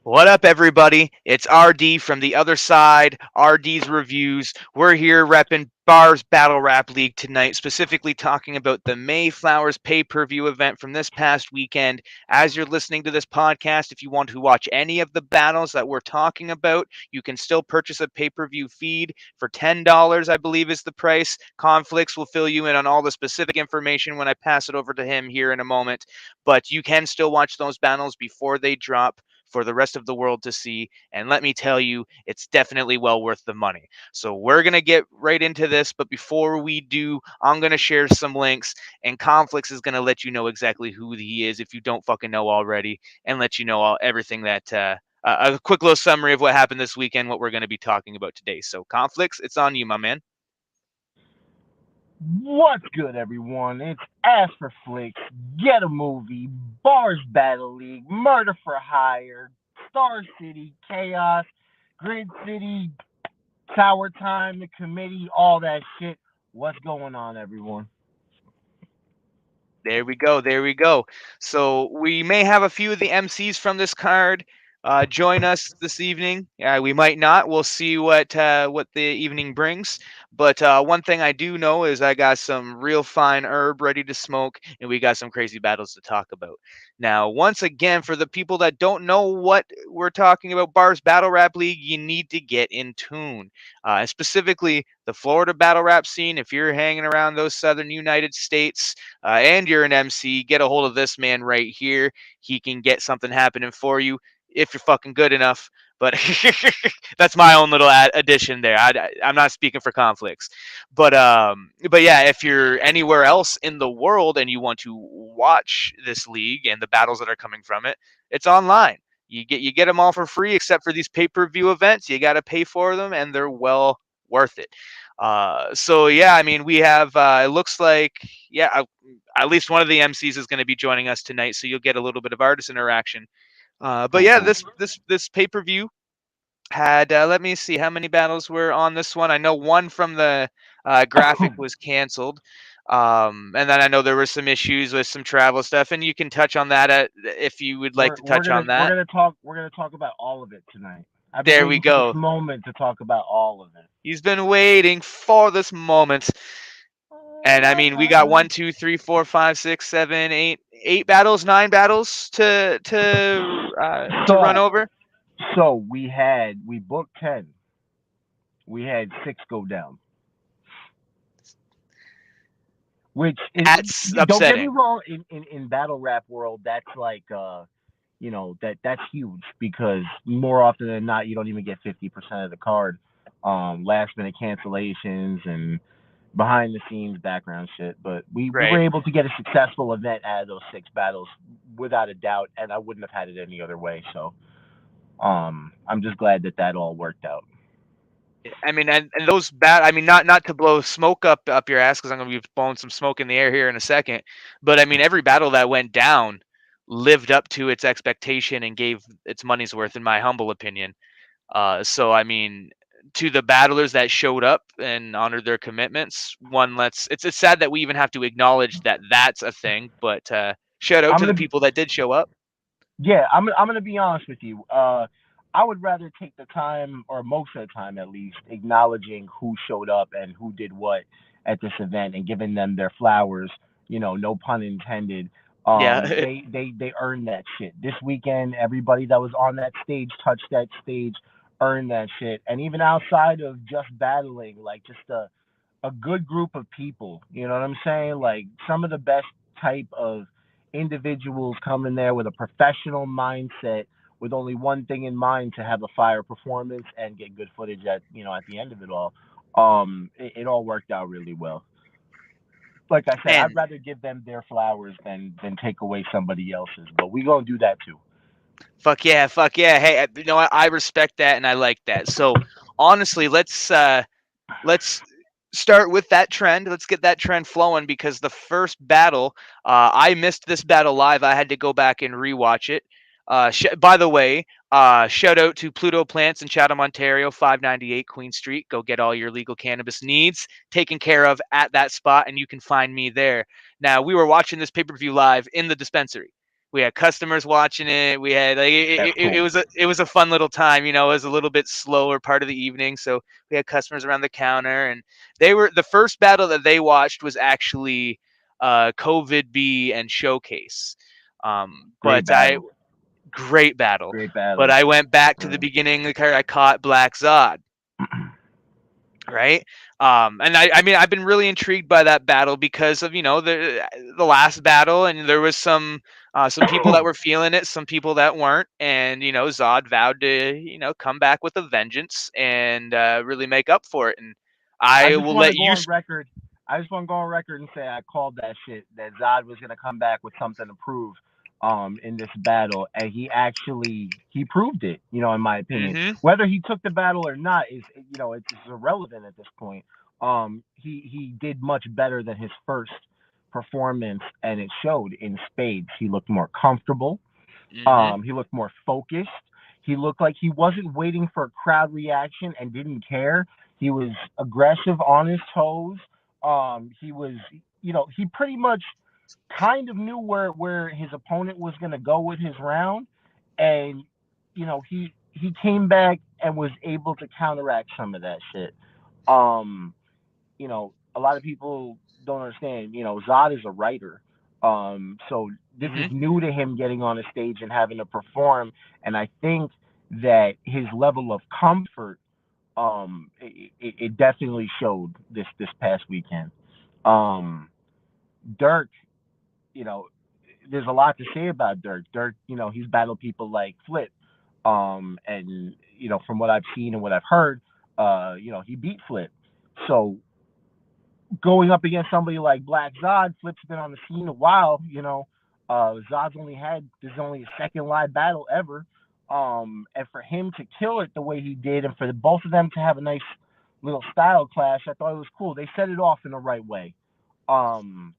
What up, everybody? It's RD from the other side, RD's Reviews. We're here repping B.A.R.Z Battle Rap League tonight, specifically talking about the Mayflowers pay-per-view event from this past weekend. As you're listening to this podcast, if you want to watch any of the battles that we're talking about, you can still purchase a pay-per-view feed for $10, I believe is the price. Conflix will fill you in on all the specific information when I pass it over to him here in a moment, but you can still watch those battles before they drop for the rest of the world to see. And let me tell you, it's definitely well worth the money. So we're going to get right into this. But before we do, I'm going to share some links, and Conflix is going to let you know exactly who he is if you don't fucking know already, and let you know everything that. A quick little summary of what happened this weekend, what we're going to be talking about today. So, Conflix, it's on you, my man. What's good, everyone? It's Ask for Flicks, Get a Movie, Bars Battle League, Murder for Hire, Star City, Chaos, Grid City, Tower Time, the committee, all that shit. What's going on, everyone? There we go. There we go. So we may have a few of the MCs from this card join us this evening. We might not. We'll see what the evening brings. But one thing I do know is I got some real fine herb ready to smoke, and we got some crazy battles to talk about. Now, once again, for the people that don't know what we're talking about, B.A.R.Z Battle Rap League, you need to get in tune. Specifically, the Florida battle rap scene. If you're hanging around those southern United States, and you're an MC, get a hold of this man right here. He can get something happening for you if you're fucking good enough. But that's my own little addition there. I'm not speaking for conflicts, but yeah, if you're anywhere else in the world and you want to watch this league and the battles that are coming from it, it's online. You get them all for free, except for these pay-per-view events. You got to pay for them, and they're well worth it. So yeah, I mean, we have. It looks like yeah, at least one of the MCs is going to be joining us tonight, so you'll get a little bit of artist interaction. But Cool, yeah, cool. this pay per view had. Let me see how many battles were on this one. I know one from the graphic was canceled. And then I know there were some issues with some travel stuff, and you can touch on that if you would like we're to we're touch gonna on we're that. gonna talk we're gonna talk about all of it tonight. I've been There we waiting for this go. moment to talk about all of it. He's been waiting for this moment. And I mean, we got one, two, three, four, five, six, seven, eight battles, nine battles to run So over. we booked 10. We had 6 go down. Which is, That's don't get me upsetting. wrong, in battle rap world, that's like that's huge because more often than not you don't even get 50% of the card. Last minute cancellations and behind the scenes background shit. But we were Right. able to get a successful event out of those 6 battles without a doubt, and I wouldn't have had it any other way. So I'm just glad that that all worked out. I mean, and those bat. I mean, not to blow smoke up your ass because I'm gonna be blowing some smoke in the air here in a second. But I mean, every battle that went down lived up to its expectation and gave its money's worth, in my humble opinion. So I mean, to the battlers that showed up and honored their commitments, it's sad that we even have to acknowledge that that's a thing, but shout out I'm to the gonna be people that did show up. Yeah, I'm gonna be honest with you. I would rather take the time, or most of the time at least, acknowledging who showed up and who did what at this event and giving them their flowers. No pun intended. Yeah. They earned that shit. This weekend, everybody that was on that stage, touched that stage, earned that shit. And even outside of just battling, like just a good group of people. You know what I'm saying? Like some of the best type of individuals come in there with a professional mindset, with only one thing in mind, to have a fire performance and get good footage at the end of it all. It all worked out really well. Like I said, I'd And rather give them their flowers than take away somebody else's. But we gonna do that too. fuck yeah, fuck yeah. Hey, you know what? I respect that and I like that. So honestly, let's start with that trend. Let's get that trend flowing because the first battle, I missed this battle live. I had to go back and rewatch it. By the way, shout out to Pluto Plants in Chatham, Ontario, 598 Queen Street. Go get all your legal cannabis needs taken care of at that spot, and you can find me there. Now, we were watching this pay per view live in the dispensary. We had customers watching it. We had like That's it cool. was a fun little time. You know, it was a little bit slower part of the evening, so we had customers around the counter, and they were the first battle that they watched was actually COVID B and Showcase. Great But I battle. great battle. Great But battle. I went back to the Mm. beginning of the card. I caught Black Zod, right? And I mean, I've been really intrigued by that battle because of the last battle, and there was some people that were feeling it, some people that weren't, and Zod vowed to come back with a vengeance and really make up for it. And I I just will want to let go you. on record. I just want to go on record and say I called that shit that Zod was gonna come back with something to prove in this battle, and he proved it. In my opinion, Mm-hmm. whether he took the battle or not is it's irrelevant at this point. He did much better than his first performance, and it showed in spades. He looked more comfortable. Mm-hmm. He looked more focused. He looked like he wasn't waiting for a crowd reaction and didn't care. He was aggressive on his toes. He was, he pretty much kind of knew where his opponent was going to go with his round, and he came back and was able to counteract some of that shit. Um, a lot of people don't understand. Zod is a writer, so this is Mm-hmm. new to him getting on a stage and having to perform. And I think that his level of comfort, it definitely showed this past weekend. Um, Dirk, you know, there's a lot to say about Dirk. Dirk, he's battled people like Flip, and from what I've seen and what I've heard, he beat Flip. So going up against somebody like Black Zod, Flip's been on the scene a while. Zod's this is only his second live battle ever. And for him to kill it the way he did, and for both of them to have a nice little style clash, I thought it was cool. They set it off in the right way. Um,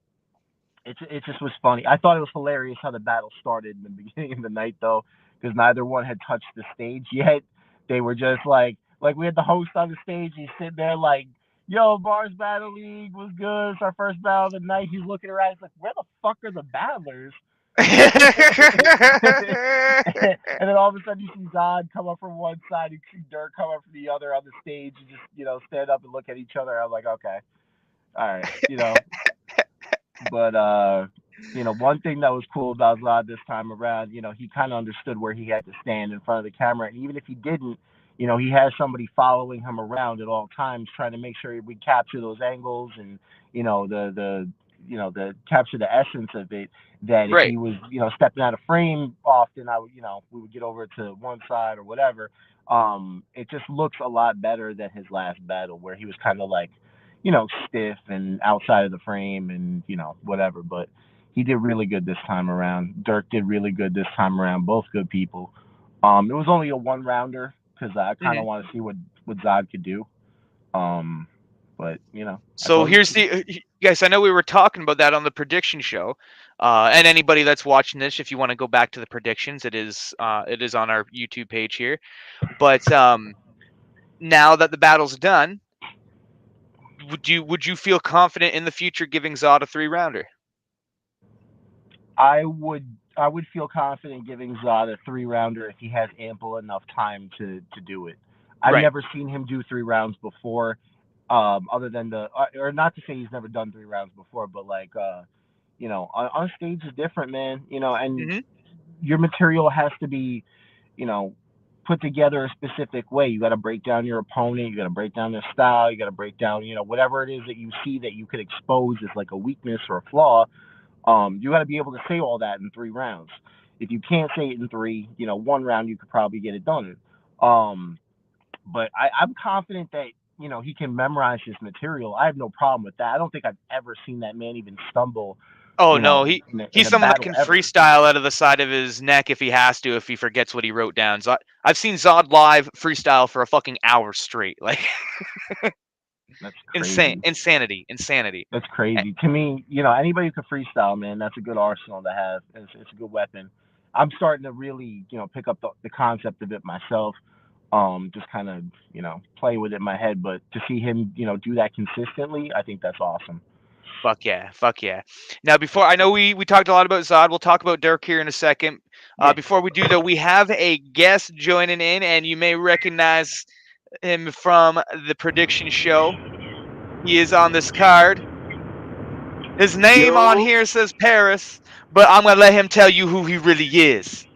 it just was funny. I thought it was hilarious how the battle started in the beginning of the night though, because neither one had touched the stage yet. They were just like we had the host on the stage. He's sitting there like, "Yo, B.A.R.Z Battle League was good. It's our first battle of the night." He's looking around. He's like, "Where the fuck are the battlers?" and then all of a sudden you see Zod come up from one side, you see Dirk come up from the other on the stage, and just stand up and look at each other. I'm like, okay, all right, but one thing that was cool about Zod this time around, he kind of understood where he had to stand in front of the camera, and even if he didn't, he has somebody following him around at all times, trying to make sure we capture those angles and the capture the essence of it. That if Right. he was stepping out of frame often, I would we would get over to one side or whatever. It just looks a lot better than his last battle where he was kind of like stiff and outside of the frame and, whatever. But he did really good this time around. Dirk did really good this time around. Both good people. It was only a one rounder because I kind Mm-hmm. of want to see what Zod could do. Um, but I So thought it was here's cool. the guys. I know we were talking about that on the prediction show, and anybody that's watching this, if you want to go back to the predictions, it is on our YouTube page here. But now that the battle's done, would you feel confident in the future giving Zod a 3 rounder? I would feel confident giving Zod a 3 rounder if he has ample enough time to do it. I've Right. never seen him do 3 rounds before, other than or not to say he's never done 3 rounds before, but like on stage is different, man. And Hmm. your material has to be, you know, put together a specific way. You got to break down your opponent. You got to break down their style. You got to break down, whatever it is that you see that you could expose as like a weakness or a flaw. You got to be able to say all that in 3 rounds. If you can't say it in three, one round you could probably get it done in. But I'm confident that he can memorize his material. I have no problem with that. I don't think I've ever seen that man even stumble, Oh no, he in he's a someone that battle can ever. freestyle out of the side of his neck if he has to, if he forgets what he wrote down. So I've seen Zod live freestyle for a fucking hour straight, like That's insane, crazy. insanity, insanity. That's Eh, crazy. To me, anybody who can freestyle, man, that's a good arsenal to have. It's a good weapon. I'm starting to really, pick up the concept of it myself. Just kind of, play with it in my head. But to see him, do that consistently, I think that's awesome. Fuck yeah, fuck yeah. Now, before I know we talked a lot about Zod, we'll talk about Dirk here in a second. Yeah. Before we do though, we have a guest joining in, and you may recognize him from the prediction show. He is on this card. His name on Yo, here says Paris, but I'm gonna let him tell you who he really is.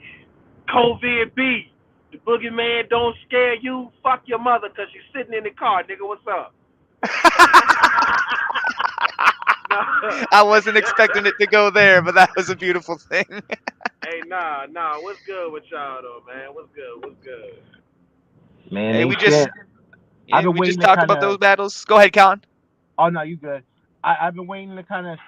COVID B. The boogeyman don't scare you. Fuck your mother because she's sitting in the car, nigga. What's up? Nah. I wasn't expecting it to go there, but that was a beautiful thing. Hey, nah. What's good with y'all, though, man? What's good? What's good? Man, Hey, ain't shit. I've been we just waiting to talked kind about of. those battles. Go ahead, Colin. Oh no, you good. I've been waiting to kind of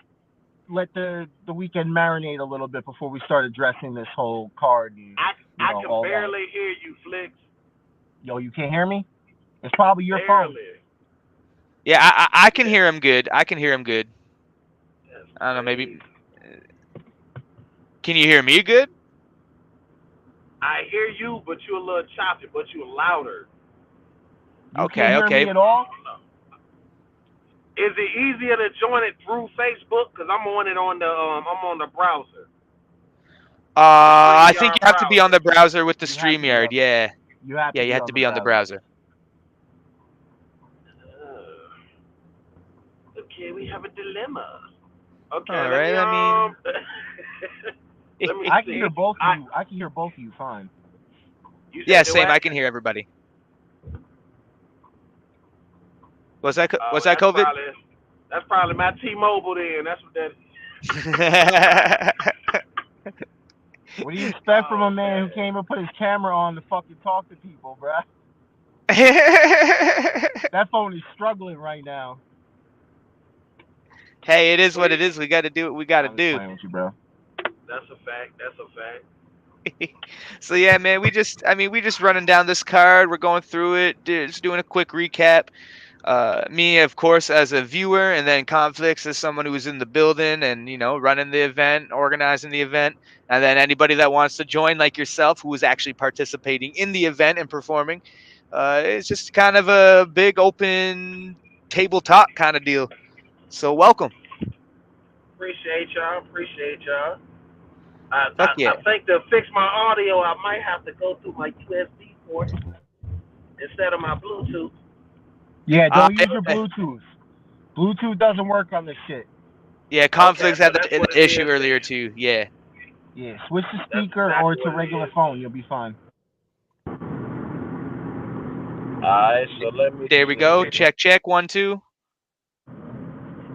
let the weekend marinate a little bit before we start addressing this whole card and I can all that. barely hear you, Flicks. Yo, you can't hear me? It's probably your phone. Barely. Yeah, I can Yeah, hear him good. I can hear him good. that's I don't know, maybe. crazy. Can you hear me good? I hear you, but you're a little choppy, but you're louder. You can't Okay, hear okay. me at all? Is it easier to join it through Facebook? Cause I'm on it on the I'm on the browser. The I think StreamYard you have to be on browser. the browser with the You have to be StreamYard. on. Yeah, You have yeah, to you be have on to the be on the browser. browser. Okay, we have a dilemma. Okay, All let me right. I mean, let me I can see. hear both of you. I can hear both of you fine. You yeah, said the same. what? I can hear everybody. Was that Oh, was that COVID? that's probably my T-Mobile then. That's what that is. What do you expect from a Oh man who man. can't even put his camera on to fucking talk to people, bruh? That phone is struggling right now. Hey, it is what We it is. We got to do what we got to I'm just do. playing with you, bro. that's a fact. That's a fact. So yeah, man, we just running down this card. We're going through it, just doing a quick recap. Me, of course, as a viewer, and then Conflix as someone who was in the building and running the event, organizing the event, and then anybody that wants to join, like yourself, who was actually participating in the event and performing. It's just kind of a big open table talk kind of deal. So welcome. Appreciate y'all. Appreciate y'all. I, Fuck I yeah. I think to fix my audio, I might have to go through my USB port instead of my Bluetooth. Yeah, Uh, don't use your Bluetooth. Bluetooth doesn't work on this shit. yeah, Okay, Conflix so had that's that what it issue is earlier then. too. Yeah. Yeah, switch to That's speaker or exactly to what it regular is. phone. You'll be fine. Alright, so let me There we go. see. Check, check. 1, 2.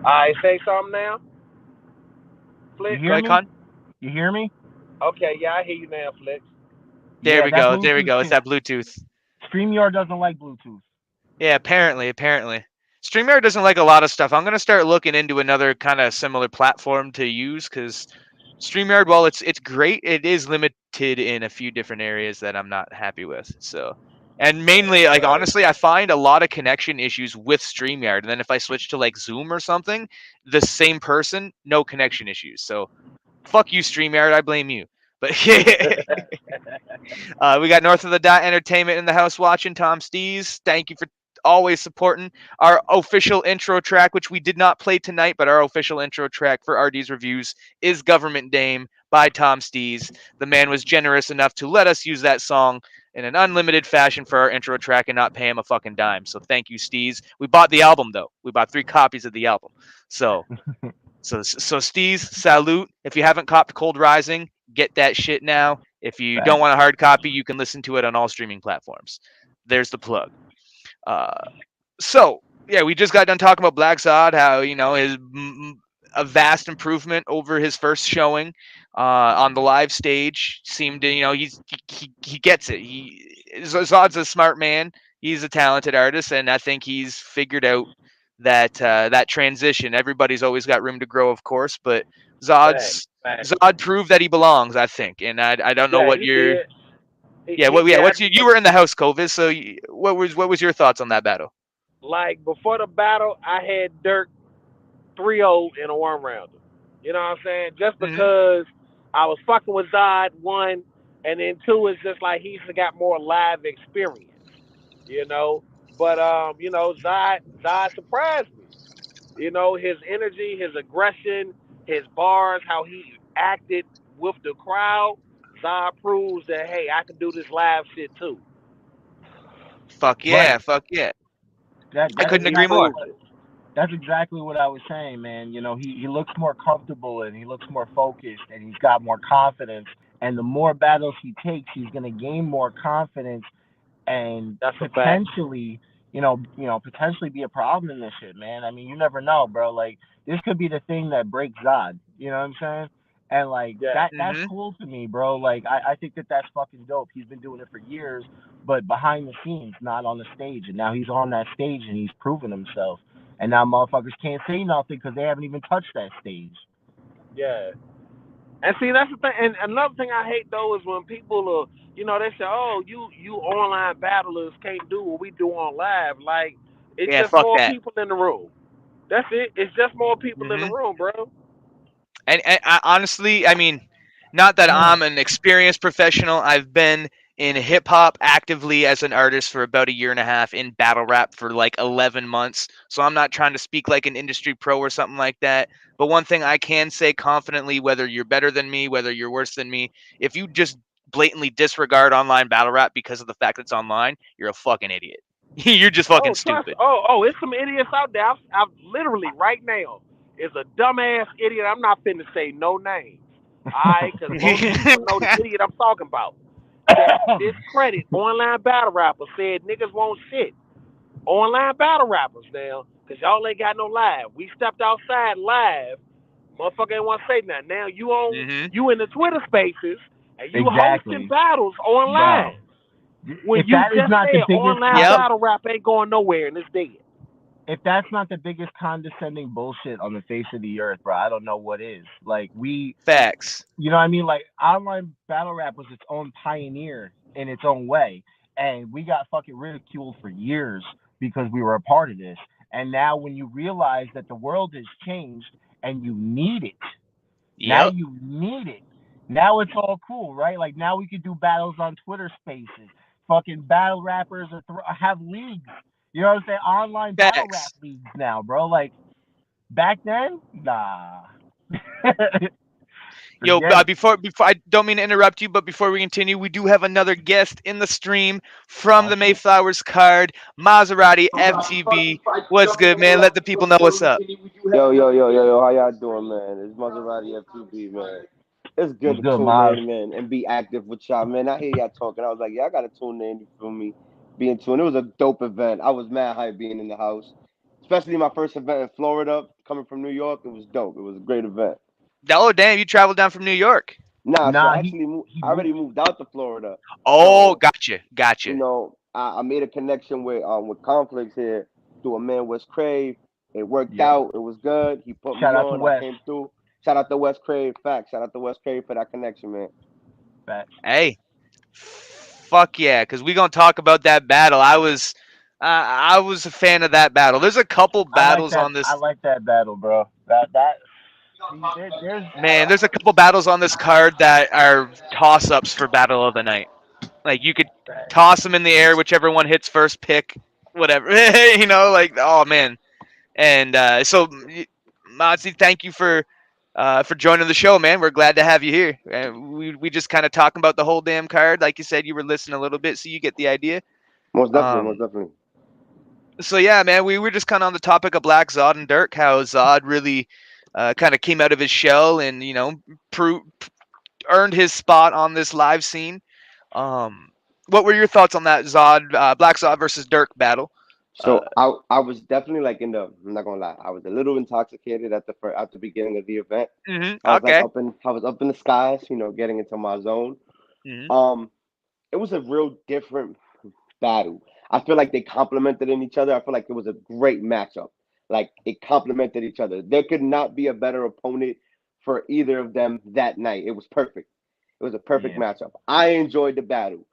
Alright, say something now. You Flick. Go hear ahead, me? Con. You hear me? Okay, yeah, I hear you now, Flick. There Yeah, we that go. There we Bluetooth go. It's shit. that Bluetooth. StreamYard doesn't like Bluetooth. Yeah, apparently. StreamYard doesn't like a lot of stuff. I'm gonna start looking into another kind of similar platform to use because StreamYard, while it's great, it is limited in a few different areas that I'm not happy with. So, and mainly, like honestly, I find a lot of connection issues with StreamYard. And then if I switch to like Zoom or something, the same person, no connection issues. So, fuck you, StreamYard. I blame you. But we got North of the Dot Entertainment in the house watching. Tom Stees, thank you for always supporting our official intro track, which we did not play tonight, but our official intro track for RD's reviews is Government Dame by Tom Stees. The man was generous enough to let us use that song in an unlimited fashion for our intro track and not pay him a fucking dime. So thank you, Stees. We bought the album though. We bought 3 copies of the album. So Steez, salute. If you haven't copped Cold Rising, get that shit now. If you don't Facts. want a hard copy, you can listen to it on all streaming platforms. There's the plug. Uh, so yeah, we just got done talking about Black Zod, how his a vast improvement over his first showing on the live stage. Seemed to he gets it. Zod's a smart man. He's a talented artist, and I think he's figured out that transition. Everybody's always got room to grow, of course, but Fact, fact. Zod proved that he belongs. I think, and I don't know Yeah, what he your did. yeah He got what's you were in the house, Kovis. So what was your thoughts on that battle? like before the battle. I had Dirk 3-0 in a one rounder. You know what I'm saying? Just Hmm. because I was fucking with Zod, one, and then two is just like he's got more live experience. You know, but Zod surprised me. You know, his energy, his aggression, his bars, how he acted with the crowd. Zod proves that hey, I can do this live shit too. Fuck Right. yeah, fuck yeah. I That's couldn't He agree more. exactly proves it. that's exactly what I was saying, man. You know, he looks more comfortable and he looks more focused and he's got more confidence. And the more battles he takes, he's gonna gain more confidence and That's a fact. potentially, potentially be a problem in this shit, man. I mean, you never know, bro. Like this could be the thing that breaks Zod. You know what I'm saying? And like Yeah. that's Hmm. cool to me, bro. Like I think that that's fucking dope. He's been doing it for years, but behind the scenes, not on the stage. And now he's on that stage and he's proven himself. And now motherfuckers can't say nothing because they haven't even touched that stage. Yeah. And see, that's the thing. And another thing I hate though is when people are, they say, "Oh, you online battlers can't do what we do on live." Like, it's Yeah, just fuck more that. people in the room. That's it. It's just more people in the Hmm. room, bro. And I, honestly, I mean, not that I'm an experienced professional. I've been in hip hop actively as an artist for about a year and a half, in battle rap for like 11 months. So I'm not trying to speak like an industry pro or something like that. But one thing I can say confidently, whether you're better than me, whether you're worse than me, if you just blatantly disregard online battle rap because of the fact it's online, you're a fucking idiot. You're just fucking Oh, trust. stupid. It's some idiots out there. I've literally right now is a dumbass idiot. I'm not finna say no names, alright? Because most people know the idiot I'm talking about. That discredit online battle rappers. Said niggas won't shit. Online battle rappers now, because y'all ain't got no live. We stepped outside live. Motherfucker ain't want to say nothing. Now Hmm. you in the Twitter spaces and you hosting Exactly, battles bro. online. When If you that is just not the said biggest online Yep. battle rap ain't going nowhere and it's dead. if that's not the biggest condescending bullshit on the face of the earth, bro, I don't know what is. Like Facts. you know what I mean? Like online battle rap was its own pioneer in its own way, and we got fucking ridiculed for years because we were a part of this. And now when you realize that the world has changed and you need it, now Yep. you need it. Now it's all cool, right? Like now we could do battles on Twitter Spaces. Fucking battle rappers have leagues. You know what I'm saying? Online battle rap Facts. leagues now, bro. Like back then, nah. Yo, Forget it. before I don't mean to interrupt you, but before we continue, we do have another guest in the stream from Oh the shit. Mayflowers card, Maserati FTB. What's good, man? Let the people know what's up. Yo, how y'all doing, man? It's Maserati F2B, man. It's good What's to good, tune Maz? in, man, and be active with y'all, man. I hear y'all talking. I was like, yeah, I gotta tune in, you feel me? Being tuned. It was a dope event. I was mad hype being in the house. Especially my first event in Florida, coming from New York. It was dope. It was a great event. Oh, damn, you traveled down from New York. Nah, so Nah, I he actually moved, he I already moved. moved out to Florida. Oh, So, gotcha, gotcha. I made a connection with Conflix here through a man West Crave. It worked Yep. out. It was good. He put Shout me out to on. I Wes. came through. Shout out to West Crave. Facts. Shout out to West Crave for that connection, man. Facts. Hey, fuck yeah, because we gonna talk about that battle. I was a fan of that battle. There's a couple I like battles that. on I this. like that battle, bro. That. See, there's. Man, there's a couple battles on this card that are toss ups for battle of the night. Like you could toss them in the air, whichever one hits first, pick whatever. Like oh man. And Mozzie, thank you for joining the show, man. We're glad to have you here. We just kind of talking about the whole damn card, like you said. You were listening a little bit, so you get the idea. Most definitely. Most Um, definitely. so yeah, man, we were just kind of on the topic of Black Zod and Dirk, how Zod really kind of came out of his shell and earned his spot on this live scene. Um, what were your thoughts on that Zod, Black Zod versus Dirk battle? Uh, So I was definitely like in the. I'm not gonna lie. I was a little intoxicated at the beginning of the event. okay. I was up in the skies, getting into my zone. Hmm. Um, it was a real different battle. I feel like they complemented in each other. I feel like it was a great matchup. Like it complemented each other. There could not be a better opponent for either of them that night. It was perfect. It was a perfect Yeah. matchup. I enjoyed the battle.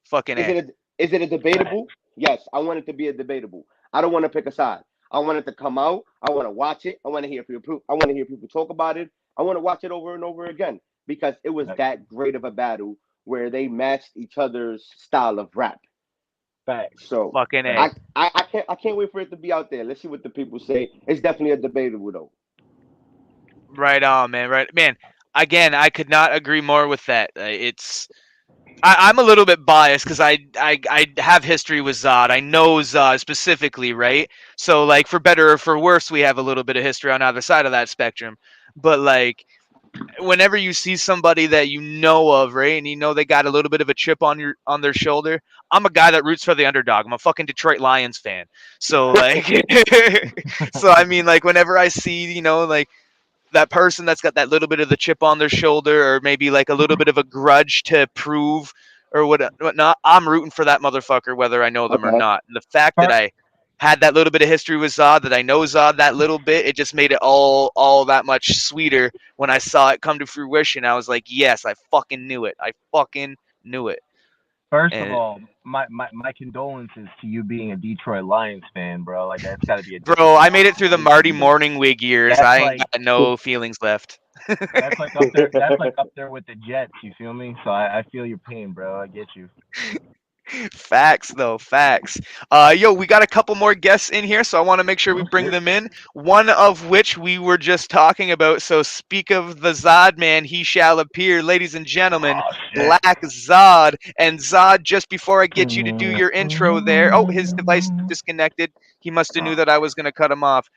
Fucking Is a. is it a Facts. debatable? Yes, I want it to be a debatable. I don't want to pick a side. I want it to come out. I want to watch it. I want to hear people. I want to hear people talk about it. I want to watch it over and over again because it was Facts. that great of a battle where they matched each other's style of rap. Facts. So Fucking A. Facts. I can't wait for it to be out there. Let's see what the people say. It's definitely a debatable though. Right on, man. Right, man. Again, I could not agree more with that. I'm a little bit biased because I have history with Zod. I know Zod specifically, right? So like for better or for worse, we have a little bit of history on either side of that spectrum. But like whenever you see somebody that you know of, right, and you know they got a little bit of a chip on their shoulder, I'm a guy that roots for the underdog. I'm a fucking Detroit Lions fan. So like, so I mean, like whenever I see, like that person that's got that little bit of the chip on their shoulder, or maybe like a little bit of a grudge to prove, or whatnot, I'm rooting for that motherfucker, whether I know them or Okay. not. And the fact that Per- I had that little bit of history with Zod, that I know Zod that little bit, it just made it all that much sweeter when I saw it come to fruition. I was like, yes, I fucking knew it. I fucking knew it. First of And all, my condolences to you being a Detroit Lions fan, bro. Like that's got to be a bro, difficult I made it through the Marty situation. Morningwig years. That's I ain't like got no feelings left. that's like up there. That's like up there with the Jets. You feel me? So I feel your pain, bro. I get you. Facts though, facts. Yo, we got a couple more guests in here, so I want to make sure we Oh bring shit. them in. One of which we were just talking about. So speak of the Zod man, he shall appear, ladies and gentlemen. Oh shit. Black Zod. And Zod, just before I get you to do your intro there, oh, his device disconnected. He must have knew that I was gonna cut him off.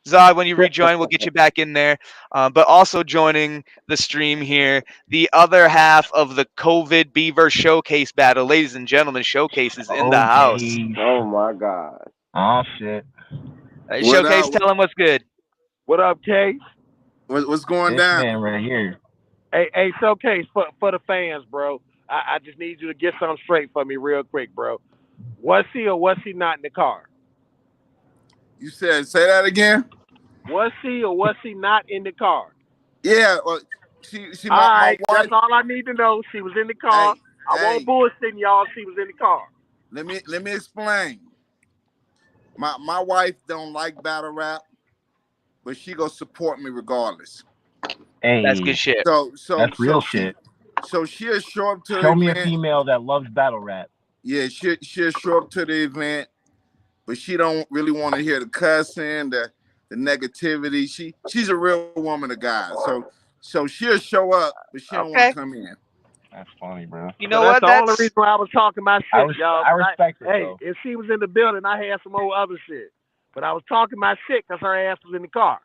Zod, when you rejoin, we'll get you back in there. But also joining the stream here, the other half of the COVID Beaver Showcase battle. Ladies and gentlemen, Showcase is in the Oh house. geez. Oh my God. Oh shit. What Showcase, up? tell him what's good. What up, Case? What's going This down? man right here. Hey, Showcase, for the fans, bro. I just need you to get something straight for me real quick, bro. Was he or was he not in the car? You said say that again? Was he or was he not in the car? Yeah. Well, she All my right, wife. that's all I need to know. She was in the car. Hey, I won't hey. bullshit y'all. She was in the car. Let me explain. My wife don't like battle rap, but she gonna support me regardless. That's good Hey, shit. that's real shit. She'll show up to the Show me a event. female that loves battle rap. Yeah, she'll show up to the event, but she don't really want to hear the cussing, the negativity. She's a real woman of God. So she'll show up, but she don't want Okay. to come in. That's funny, bro. You So know that's what? the only reason why I was talking my shit, y'all. I respect it, Hey, though. if she was in the building, I had some old other shit. But I was talking my shit because her ass was in the car.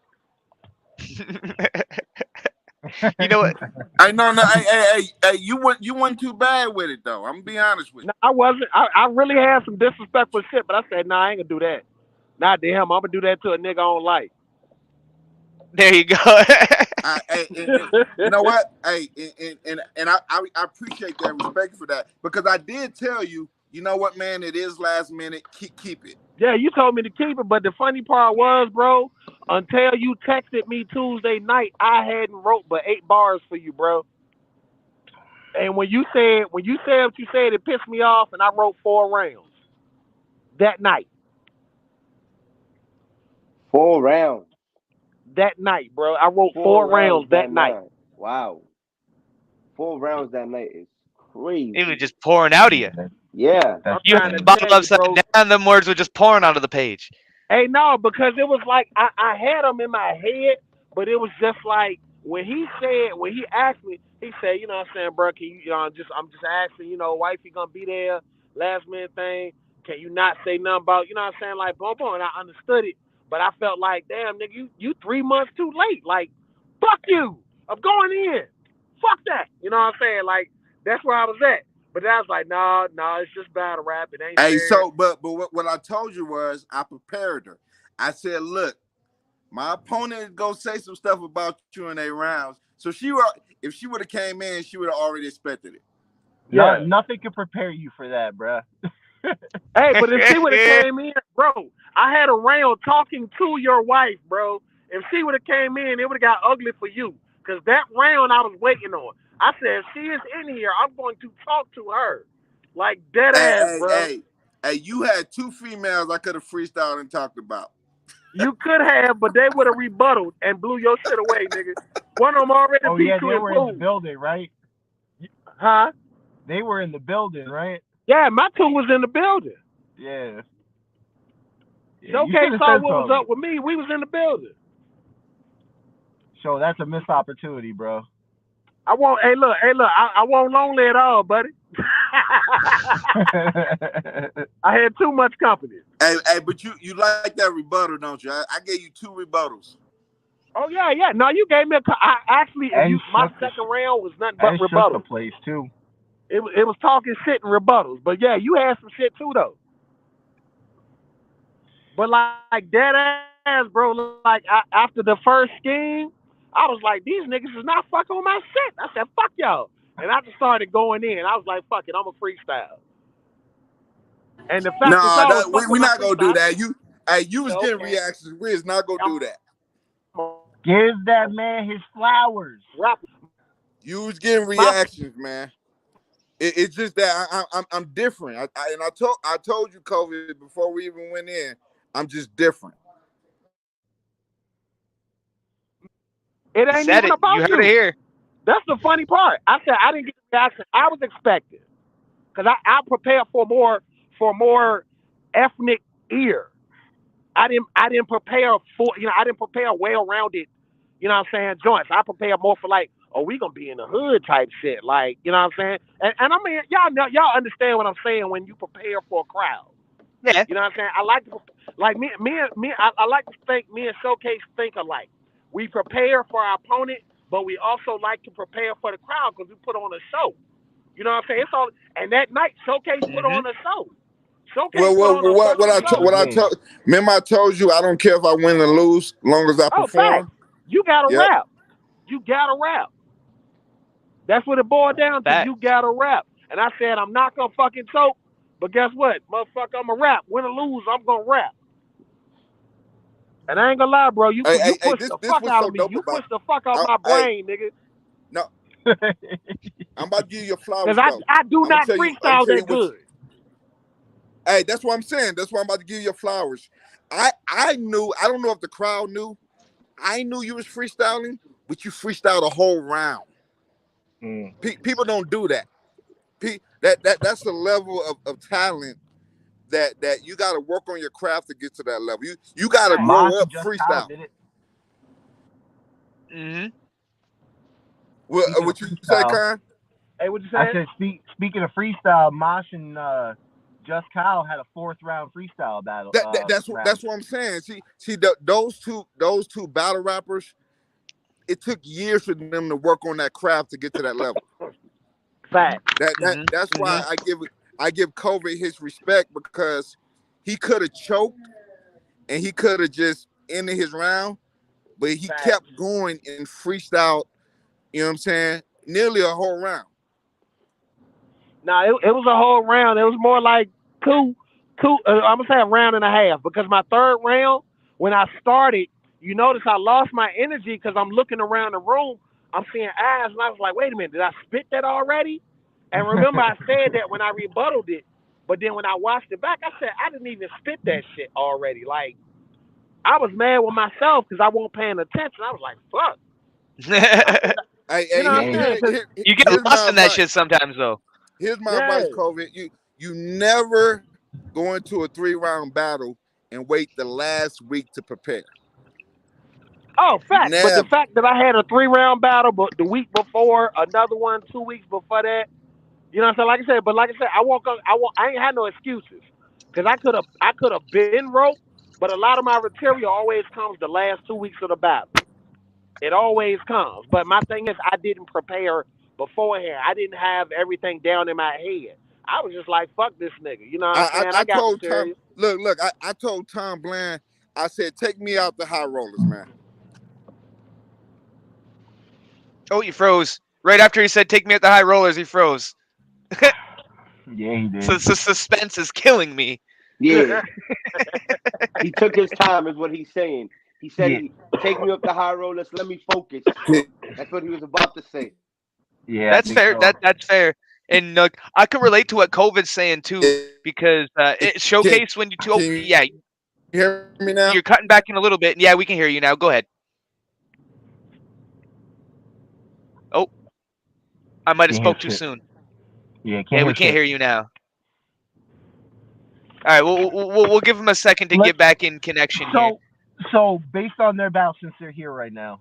You know what? I know, no, hey, you weren't too bad with it though. I'm gonna be honest with you. No, I wasn't. I really had some disrespectful shit, but I said, nah, I ain't gonna do that. Not to him. I'm gonna do that to a nigga I don't like. There you go. You know what? Hey, and I appreciate that, respect for that, because I did tell you. You know what, man? It is last minute. Keep it. Yeah, you told me to keep it, but the funny part was, bro, until you texted me Tuesday night, I hadn't wrote but 8 bars for you, bro. And when you said what you said, it pissed me off, and I wrote 4 rounds that night. 4 rounds. That night, bro. I wrote 4 rounds that night. Wow. 4 rounds that night is crazy. It was just pouring out of you. Yeah. You had the bottle upside down, them words were just pouring onto the page. Hey, no, because it was like I had them in my head, but it was just like when he asked me, he said, you know what I'm saying, bro, can you, I'm just asking, wifey gonna be there, last minute thing, can you not say nothing about, you know what I'm saying, like, boom, boom, and I understood it, but I felt like, damn, nigga, you 3 months too late, like, fuck you, I'm going in, fuck that, you know what I'm saying, like, that's where I was at. But I was like, no, it's just battle rap. It ain't Hey, fair. so but what I told you was I prepared her. I said, look, my opponent is gonna say some stuff about you in their rounds. So if she would have came in, she would have already expected it. Yeah. Nothing can prepare you for that, bro. Hey, but if she would have came in, bro, I had a round talking to your wife, bro. If she would have came in, it would have got ugly for you. Because that round I was waiting on. I said, if she is in here, I'm going to talk to her. Like, dead ass, bro. Hey, you had 2 females I could have freestyled and talked about. You could have, but they would have rebutted and blew your shit away, nigga. One of them already beat you. Oh, yeah, they were in the building, right? Huh? They were in the building, right? Yeah, my 2 was in the building. Yeah. Yeah, you Showcase should have saw said what was something. up with me. We was in the building. So that's a missed opportunity, bro. I won't lonely at all, buddy. I had too much company. Hey, but you like that rebuttal, don't you? I gave you 2 rebuttals. Oh yeah. No, you gave me I actually, if and you, my shook the second round was nothing but and shook the rebuttals. place too. It was talking shit and rebuttals. But yeah, you had some shit too though. But like dead ass, bro. Like after the first scheme, I was like, these niggas is not fucking with my shit. I said, fuck y'all. And I just started going in. I was like, fuck it, I'm a freestyle. And the fact that Nah, y'all was fucking we with my not gonna do freestyle, that. You was getting okay, reactions. We is not gonna I'm do that. Give that man his flowers. rap. You was getting My reactions, man. It's just that I'm different. I told you, COVID, before we even went in. I'm just different. it He ain't said even it. You about heard it you. here. That's the funny part. I said I didn't get the reaction I was expecting because I prepared for more ethnic ear. I didn't prepare for I didn't prepare well rounded, what I'm saying, joints. I prepared more for like, oh, we gonna be in the hood type shit. Like, what I'm saying? And I mean y'all understand what I'm saying when you prepare for a crowd. Yeah. You know what I'm saying? I like to like I like to think me and Showcase think alike. We prepare for our opponent, but we also like to prepare for the crowd because we put on a show. You know what I'm saying? It's all and that night Showcase put Mm-hmm. on a show. Showcase put on a fucking show. He what I did. told. Remember, I told you I don't care if I win or lose, long as I Oh, fact. perform. You gotta Yep. rap. You gotta rap. That's what it boiled down to. You Facts. gotta rap. And I said I'm not gonna fucking choke, but guess what, motherfucker, I'm gonna rap. Win or lose, I'm gonna rap. And I ain't gonna lie, bro. You Hey, pushed the this fuck was out so of me. dope You about. pushed the fuck out my Hey, brain, nigga. no, I'm about to give you your Cause flowers though. I do I'm gonna not tell you. I'm gonna freestyle tell you that what. good. Hey, that's what I'm saying. That's why I'm about to give you your flowers. I knew. I don't know if the crowd knew. I knew you was freestyling, but you freestyled a whole round. Mm. People don't do that. That's a level of talent that you got to work on your craft to get to that level. You got to Fact. grow Mosh up and Just Kyle freestyle. did it. Mm-hmm. Speaking of What you say, freestyle, Khan? Hey, what you I said? said speaking of freestyle, Mosh and Just Kyle had a fourth round freestyle battle round. That's what I'm saying. See those two battle rappers. It took years for them to work on that craft to get to that level. Fact. Mm-hmm. That's Mm-hmm. why I give Kobe his respect because he could have choked and he could have just ended his round, but he Fact. kept going and freestyle. You know what I'm saying? Nearly a whole round. Nah, it was a whole round. It was more like two. I'm gonna say a round and a half because my third round, when I started, you notice I lost my energy because I'm looking around the room. I'm seeing eyes, and I was like, wait a minute, did I spit that already? And remember, I said that when I rebutted it, but then when I watched it back, I said I didn't even spit that shit already. Like I was mad with myself because I wasn't paying attention. I was like, fuck. I said, you know Hey, what I'm Yeah, saying? Cause You get here's lost my in that shit advice. sometimes, though. Here's my yeah. advice, Kobe. You never go into a 3 round battle and wait the last week to prepare. Oh, fact. But the Never. fact that I had a 3 round battle, but the week before, another one, 2 weeks before that, you know what I'm saying? Like I said, I ain't had no excuses, cause I could have been rope, but a lot of my material always comes the last 2 weeks of the battle. It always comes. But my thing is, I didn't prepare beforehand. I didn't have everything down in my head. I was just like, fuck this nigga. You know what I'm saying? I I got told Tom, material. I told Tom Bland, I said, take me out the high rollers, man. Oh, you froze. Right after he said, take me at the high rollers, he froze. yeah, he So did. the suspense is killing me. Yeah, he took his time, is what he's saying. He said, Yeah, "He take me up the high road. Let me focus." That's what he was about to say. yeah, I That's think fair. so. That's fair. And I could relate to what COVID's saying too, because it Can, showcased when you can you yeah, hear me now? you're cutting back in a little bit. Yeah, we can hear you now. Go ahead. Oh, I might have Can't hear spoke too shit. soon. Yeah, can't Yeah, we hear can't shit. hear you now. All right, we'll give him a second to Let's get back in connection here. so so based on their battle, since they're here right now,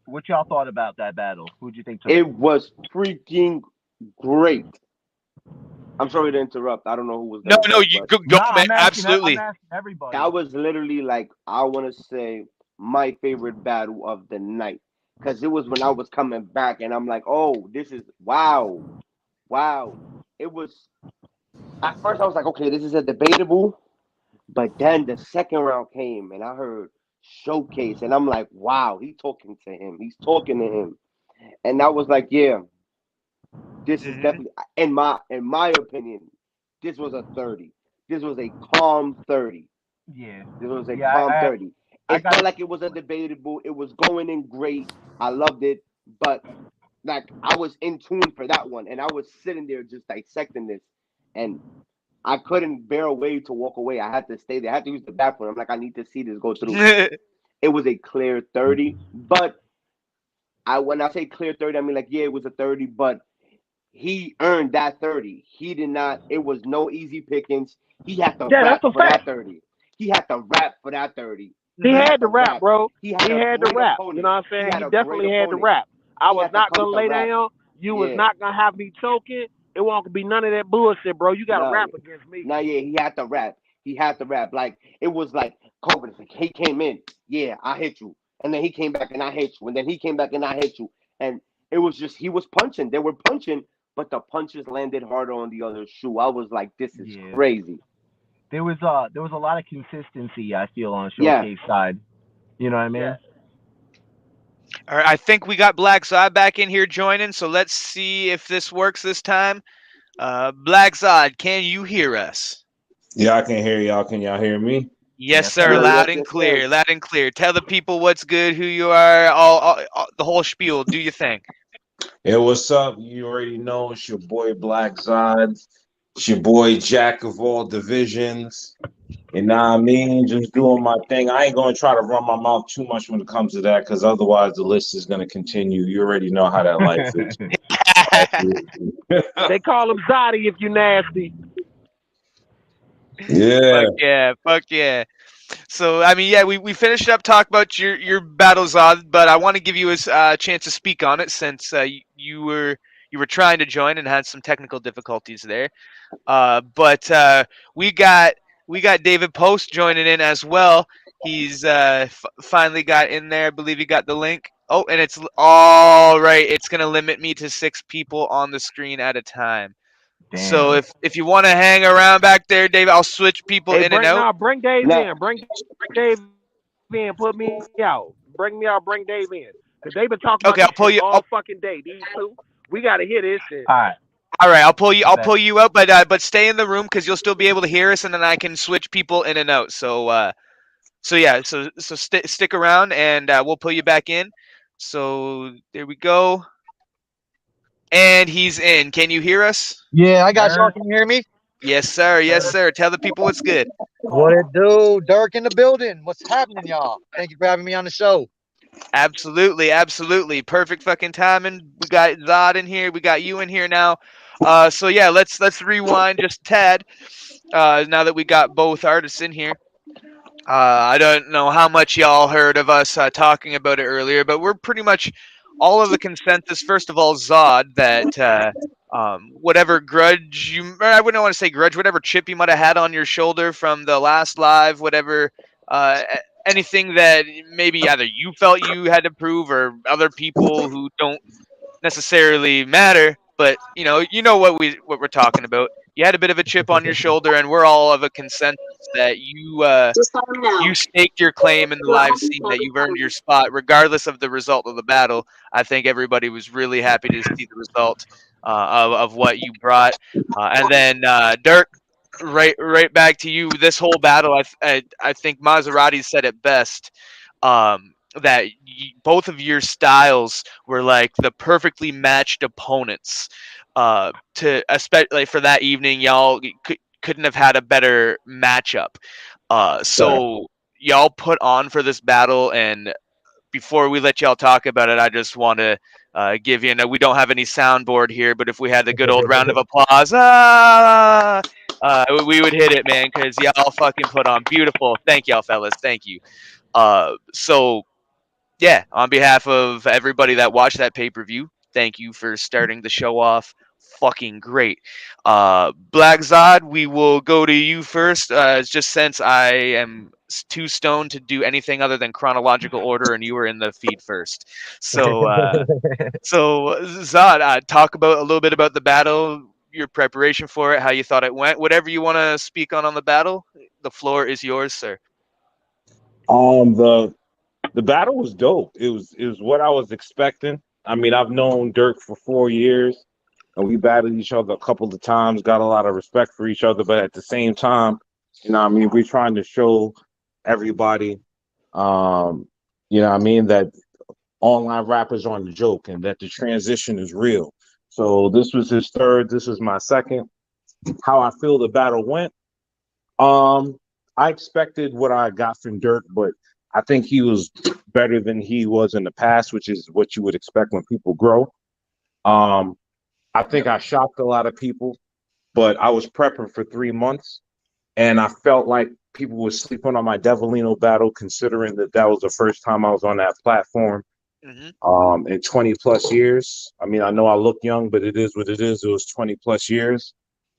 what y'all thought about that battle? Who'd you think took It it? was freaking great. I'm sorry to interrupt. I don't know who was No, gonna no, go, you but go, Nah, man. I'm Absolutely. asking everybody. that was literally like I want to say my favorite battle of the night because it was when I was coming back and I'm like, oh, this is wow, wow. It was at first I was like, okay, this is a debatable, but then the second round came and I heard showcase and I'm like, wow, he's talking to him, he's talking to him, and I was like, yeah, this is Hmm. definitely in my opinion, this was a 30. This was a calm 30. Yeah, This was a yeah. calm 30. I It got felt to. like it was a debatable. It was going in great. I loved it, but like I was in tune for that one, and I was sitting there just dissecting this, and I couldn't bear away to walk away. I had to stay there. I had to use the bathroom. I'm like, I need to see this go through. It was a clear 30, but I when I say clear 30, I mean like yeah, it was a 30, but he earned that 30. He did not. It was no easy pickings. He had to Yeah, that's rap a for that fact. 30. He had to rap for that 30. He He Hmm. had had to to rap, rap. bro. He had He a had to great rap. You know opponent. what I'm He saying? had He a great definitely had to opponent. rap. I He was had to not come gonna to lay rap. down. You was Yeah. not gonna have me choking. It won't be none of that bullshit, bro. You gotta No, rap against me. no, yeah, he had to rap. He had to rap. Like it was like COVID. Like he came in, yeah, I hit you, and then he came back and I hit you, and then he came back and I hit you, and it was just he was punching. They were punching, but the punches landed harder on the other shoe. I was like, this is Yeah, crazy. there was a lot of consistency. I feel on the Yeah, showcase side. You know what I Yeah. mean? All right, I think we got Black Zod back in here joining, so let's see if this works this time. Black Zod, can you hear us? Yeah, I can hear y'all. Can y'all hear me? Yes, Yes, sir. sir. sir. Loud Yes, and yes, yes. clear. Loud and clear. Tell the people what's good, who you are, the whole spiel. Do your thing. Hey, what's up? You already know it's your boy Black Zod. It's your boy Jack of all divisions. You know what I mean? Just doing my thing. I ain't gonna try to run my mouth too much when it comes to that, because otherwise the list is gonna continue. You already know how that life is. They call him Zodi if you nasty. Yeah. Fuck yeah. Fuck yeah. So I mean, yeah, we finished up talk about your battle Zod, but I want to give you a chance to speak on it since you were trying to join and had some technical difficulties there. But we got we got David Post joining in as well. He's finally got in there. I believe he got the link. Oh, and it's all right. It's gonna limit me to 6 people on the screen at a time. So Damn. if you want to hang around back there, David, I'll switch people Hey, in and out. bring Dave Now, in. Bring Dave in. Put me out. Bring me out. Bring Dave in. Cause they been talking about this shit Okay, all I'll pull you. fucking day. These two. We gotta hear this shit. All right. All right, I'll pull you. I'll Bet. pull you out, but stay in the room because you'll still be able to hear us, and then I can switch people in and out. So yeah, stick around, and we'll pull you back in. So there we go, and he's in. Can you hear us? Yeah, I got y'all. Sir. Can you hear me? Yes, sir. Yes, Sir. sir. Tell the people what's good. What it do? Dirk in the building. What's happening, y'all? Thank you for having me on the show. Absolutely, absolutely. Perfect fucking timing. We got Zod in here. We got you in here now. So yeah, let's rewind just a tad. Now that we got both artists in here. I don't know how much y'all heard of us talking about it earlier, but we're pretty much all of the consensus. First of all, Zod, that whatever grudge or I wouldn't want to say grudge, whatever chip you might have had on your shoulder from the last live, whatever, anything that maybe either you felt you had to prove or other people who don't necessarily matter, but you know what we're talking about. You had a bit of a chip on your shoulder, and we're all of a consensus that you staked your claim in the live scene, that you've earned your spot, regardless of the result of the battle. I think everybody was really happy to see the result of what you brought, and then Dirk. Right back to you. This whole battle, I think Maserati said it best. That both of your styles were like the perfectly matched opponents. To especially for that evening, y'all couldn't have had a better matchup. Right. So y'all put on for this battle, and before we let y'all talk about it, I just want to give you. We don't have any soundboard here, but if we had the good old round of applause, we would hit it, man, because y'all fucking put on beautiful. Thank y'all, fellas. Thank you. So yeah, on behalf of everybody that watched that pay-per-view, thank you for starting the show off fucking great. Black Zod, we will go to you first, just since I am too stoned to do anything other than chronological order, and you were in the feed first. So Zod, talk about a little bit about the battle, your preparation for it, how you thought it went, whatever you want to speak on the battle. The floor is yours, sir. The battle was dope. It was what I was expecting. I mean, I've known Dirk for 4 years, and we battled each other a couple of times. Got a lot of respect for each other, but at the same time, I mean, we're trying to show everybody, I mean, that online rappers aren't a joke and that the transition is real. So this was his third. This was my second. How I feel the battle went. Um, I expected what I got from Dirk, but I think he was better than he was in the past, which is what you would expect when people grow. Um, I think I shocked a lot of people, but I was prepping for 3 months, and I felt like people were sleeping on my Devilino battle, considering that that was the first time I was on that platform in 20 plus years. I mean, I know I look young, but it is what it is. It was 20 plus years.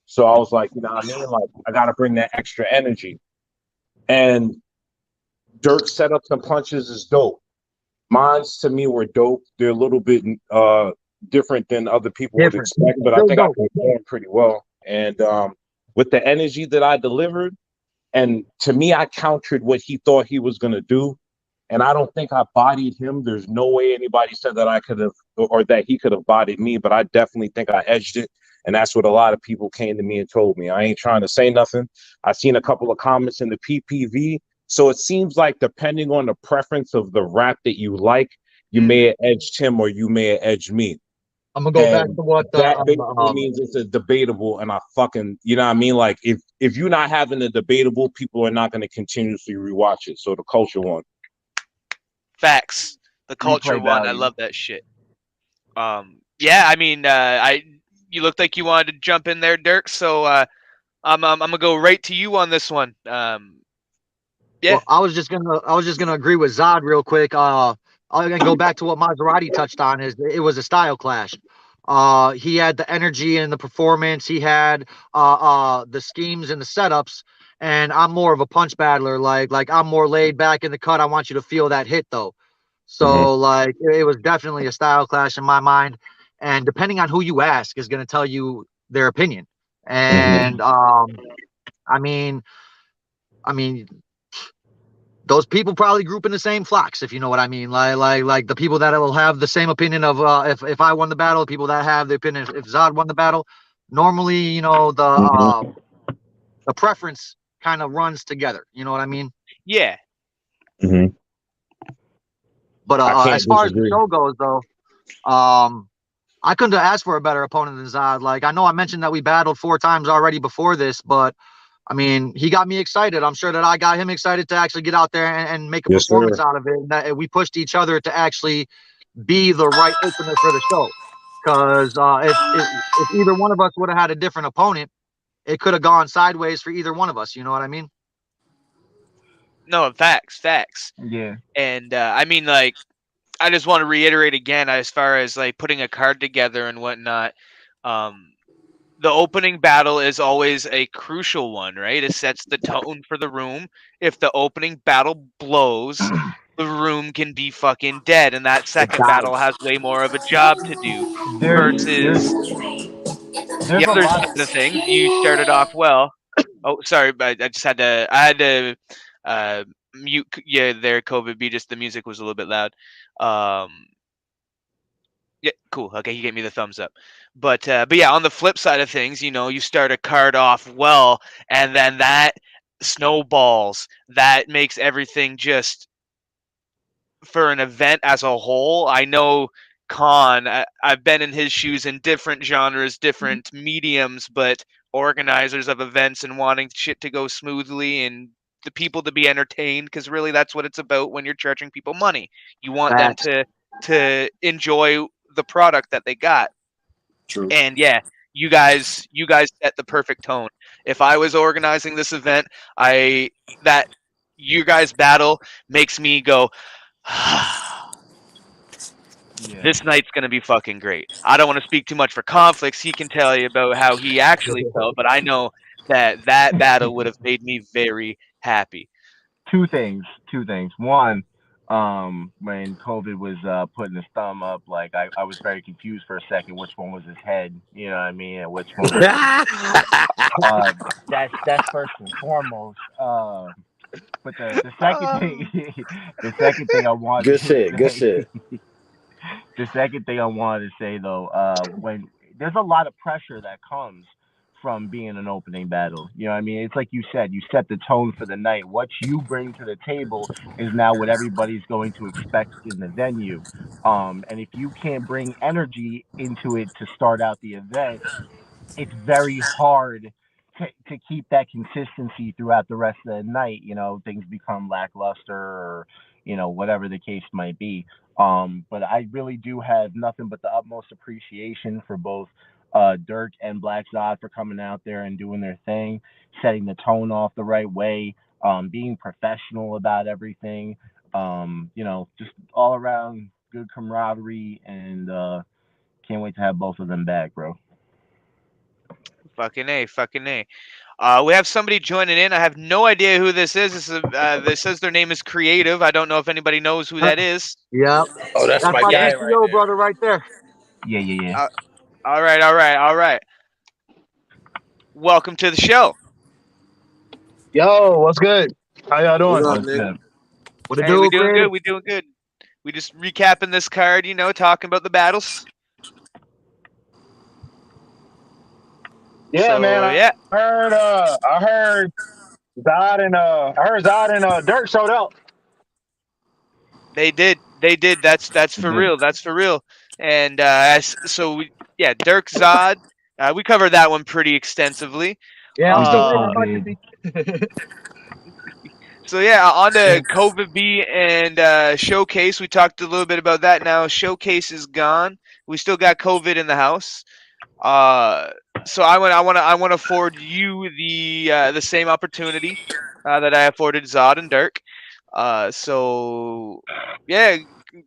So I was like, you know what I mean? Like, I got to bring that extra energy. And Dirk set up some punches is dope. Mine's to me were dope. They're a little bit different than other people would Different. expect, but I Still think I dope. performed pretty well. And with the energy that I delivered, and to me, I countered what he thought he was going to do. And I don't think I bodied him. There's no way anybody said that I could have or that he could have bodied me, but I definitely think I edged it. And that's what a lot of people came to me and told me. I ain't trying to say nothing. I seen a couple of comments in the PPV. So it seems like depending on the preference of the rap that you like, you may have edged him or you may have edged me. I'm gonna go back And to what that basically means it's a debatable, and I fucking, you know what I mean? Like if you're not having a debatable, people are not going to continuously rewatch it. So the culture won. Facts. The culture Replay one. I value. love that shit. Yeah, I mean, you looked like you wanted to jump in there, Dirk. So I'm gonna go right to you on this one. Yeah. Well, I was just gonna agree with Zod real quick. I'm gonna go back to what Maserati touched on. Is it was a style clash. He had the energy and the performance. He had the schemes and the setups. And I'm more of a punch battler. Like I'm more laid back in the cut. I want you to feel that hit though. So like it was definitely a style clash in my mind. And depending on who you ask is gonna tell you their opinion. And I mean, I mean, those people probably group in the same flocks, if you know what I mean. Like the people that will have the same opinion of if I won the battle, people that have the opinion if Zod won the battle. Normally, the preference kind of runs together. You know what I mean? Yeah. But I can't as far as the disagree. show goes, though, I couldn't have asked for a better opponent than Zod. Like I know I mentioned that we battled 4 times already before this, but I mean, he got me excited. I'm sure that I got him excited to actually get out there and make a Yes, sir. performance out of it. And that we pushed each other to actually be the right opener for the show. Because if either one of us would have had a different opponent, it could have gone sideways for either one of us. You know what I mean? No, facts. Yeah. And I mean, like, I just want to reiterate again, as far as like putting a card together and whatnot. The opening battle is always a crucial one, right? It sets the tone for the room. If the opening battle blows, the room can be fucking dead, and that second battle has way more of a job to do. There's Versus there's the a other lot. side of things, you started off well. Oh, sorry, but I just had to. I had to mute. Yeah, there, COVID B. Just the music was a little bit loud. Yeah, cool. Okay, he gave me the thumbs up. But yeah, on the flip side of things, you start a card off well, and then that snowballs. That makes everything just for an event as a whole. I know I've been in his shoes in different genres, different mediums, but organizers of events and wanting shit to go smoothly and the people to be entertained, because really that's what it's about when you're charging people money. You want them Facts. to enjoy the product that they got. True. And yeah, you guys set the perfect tone. If I was organizing this event, I that you guys battle makes me go, Yeah. this night's gonna be fucking great. I don't want to speak too much for Conflicts. He can tell you about how he actually felt, but I know that battle would have made me very happy. Two things. Two things. One, when COVID was putting his thumb up, like I was very confused for a second which one was his head, you know what I mean, and which one was uh that's first and foremost. But the second thing the second thing I wanted Good to shit. Good say shit. the second thing I wanted to say though, when there's a lot of pressure that comes from being an opening battle. You know what I mean? It's like you said, you set the tone for the night. What you bring to the table is now what everybody's going to expect in the venue. And if you can't bring energy into it to start out the event, it's very hard to keep that consistency throughout the rest of the night. You know, things become lackluster or, whatever the case might be. But I really do have nothing but the utmost appreciation for both Dirk and Black Zod for coming out there and doing their thing, setting the tone off the right way, being professional about everything. Just all around good camaraderie, and can't wait to have both of them back, bro. Fucking A, fucking A. We have somebody joining in. I have no idea who this is. This says their name is Creative. I don't know if anybody knows who that is. Yep. Oh, that's That's my my Yeah. guy right PCO there. brother right there. Yeah, yeah, yeah. Uh, all right, all right, all right. Welcome to the show. Yo, what's good? How y'all What doing? up, What's nigga? good? What it Hey, we do, doing Chris? good. We doing good. We just recapping this card, talking about the battles. Yeah, man. So yeah, I heard Zod and Dirt showed up. they did. They did. That's We for did. real. That's for real. And yeah, Dirk Zod. We covered that one pretty extensively. Yeah, I'm We still did waiting on my COVID. ticket. So yeah, on Yeah. to COVID B and Showcase. We talked a little bit about that. Now Showcase is gone. We still got COVID in the house. Uh, so I want to afford you the same opportunity that I afforded Zod and Dirk. So yeah,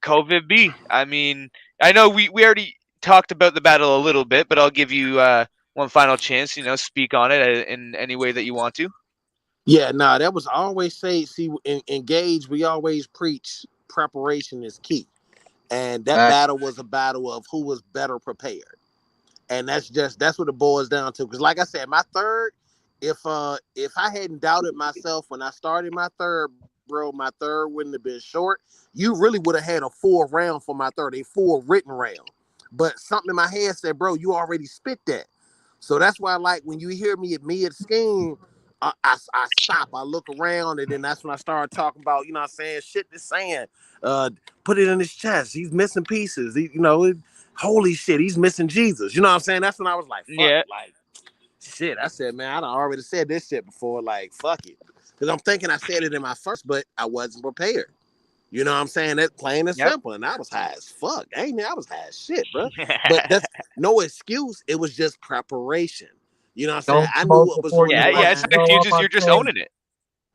COVID B. I mean, I know we already talked about the battle a little bit, but I'll give you one final chance. Speak on it in any way that you want to. Yeah, nah, that was I always say. See, engage. We always preach preparation is key, and that Facts. battle was a battle of who was better prepared, and that's what it boils down to. Because, like I said, my third, if I hadn't doubted myself when I started my third, bro, my third wouldn't have been short. You really would have had a full round for my third, a full written round. But something in my head said, bro, you already spit that. So that's why, like, when you hear me at mid scheme, I stop, I look around, and then that's when I start talking about, you know what I'm saying, shit this saying, uh, put it in his chest. He's missing pieces. Holy shit, he's missing Jesus. You know what I'm saying? That's when I was like, fuck Yeah. it. Like, shit, I said, man, I done already said this shit before. Like, fuck it. Because I'm thinking I said it in my first, but I wasn't prepared. You know what I'm saying? That's plain and Yep. simple. And I was high as fuck. I was high as shit, bro. But that's no excuse. It was just preparation. You know what I'm saying? Don't I knew smoke what was before on you the Yeah, yeah. It's fucking not line. blow up excuses. my You're just thing. owning it.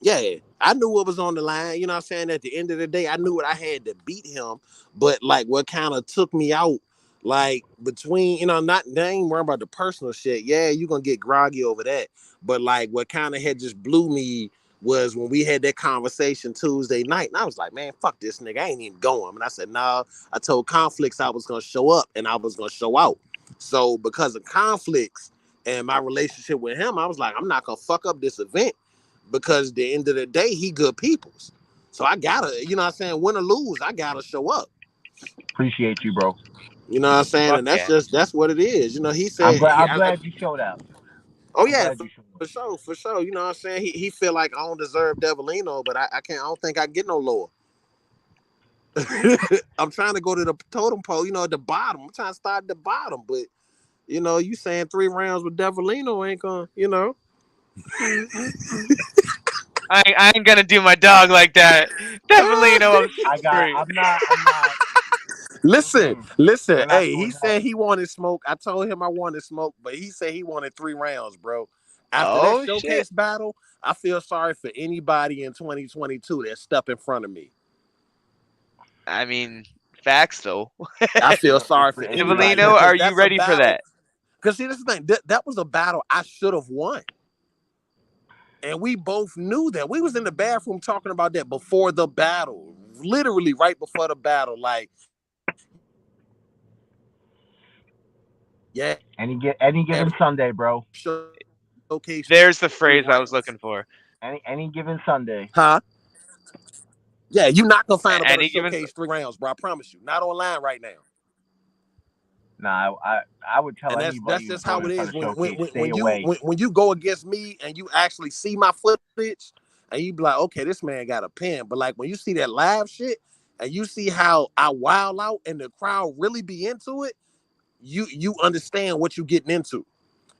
Yeah, I knew what was on the line. You know what I'm saying? At the end of the day, I knew what I had to beat him. But like what kind of took me out, like between, not they ain't worrying about the personal shit. Yeah, you're gonna get groggy over that. But like what kind of had just blew me was when we had that conversation Tuesday night. And I was like, man, fuck this nigga. I ain't even going. And I said, nah, I told Conflicts I was gonna show up and I was gonna show out. So because of conflicts and my relationship with him, I was like, I'm not gonna fuck up this event because at the end of the day, he good peoples. So I gotta, you know what I'm saying, win or lose, I gotta show up. Appreciate you, bro. You know what I'm saying? Fuck And yeah. that's what it is. You know, he I'm said glad. I'm glad you showed out. oh I'm yeah, glad you showed for sure, for sure. You know what I'm saying? He feel like I don't deserve Devilino, but I can't, I don't think I get no lower. I'm trying to go to the totem pole, at the bottom. I'm trying to start at the bottom, but you saying 3 rounds with Devilino ain't gonna. I ain't gonna do my dog like that. Definitely no. I'm I got. straight. I'm not. Listen, We're listen. not Hey, doing he that. said he wanted smoke. I told him I wanted smoke, but he said he wanted 3 rounds, bro. After that Oh shit. showcase battle, I feel sorry for anybody in 2022 that stepped in front of me. I mean, facts though. I feel sorry for It's pretty anybody Evelino, true. are because you that's a ready for battle. that? Because see, this is the thing. That was a battle I should have won. And we both knew that. We was in the bathroom talking about that before the battle. Literally right before the battle. Like, yeah, Any given Sunday, bro. showcase There's the 3 phrase I was rounds. looking for. Any given Sunday. Huh? Yeah, you're not gonna find a better Any given. showcase 3 rounds, bro. I promise you. Not online right now. Nah, I would tell And that's anybody who's just going how in it front is of Showcase, stay when you away. when you go against me and you actually see my footage and you be like, okay, this man got a pen. But like when you see that live shit and you see how I wild out and the crowd really be into it, you understand what you getting into.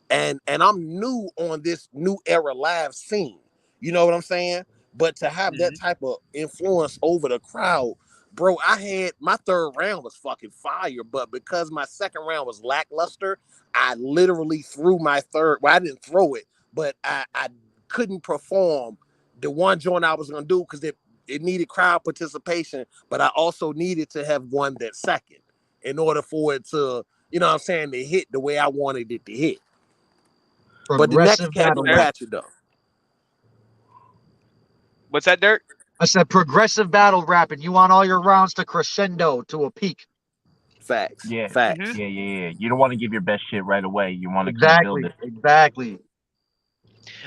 And I'm new on this new era live scene. You know what I'm saying? But to have that Mhm. type of influence over the crowd, bro, I had my third round was fucking fire, but because my second round was lackluster, I literally threw my third. Well, I didn't throw it, but I couldn't perform the one joint I was gonna do because it needed crowd participation, but I also needed to have won that second in order for it to, you know what I'm saying, to hit the way I wanted it to hit. But the next Progressive cat That's battle gonna fair. rap. catch it though. What's that, Dirt? I said progressive battle rap, and you want all your rounds to crescendo to a peak. Facts. Yeah, Hmm. Facts. yeah. You don't want to give your best shit right away. You want to keep Exactly, building. exactly.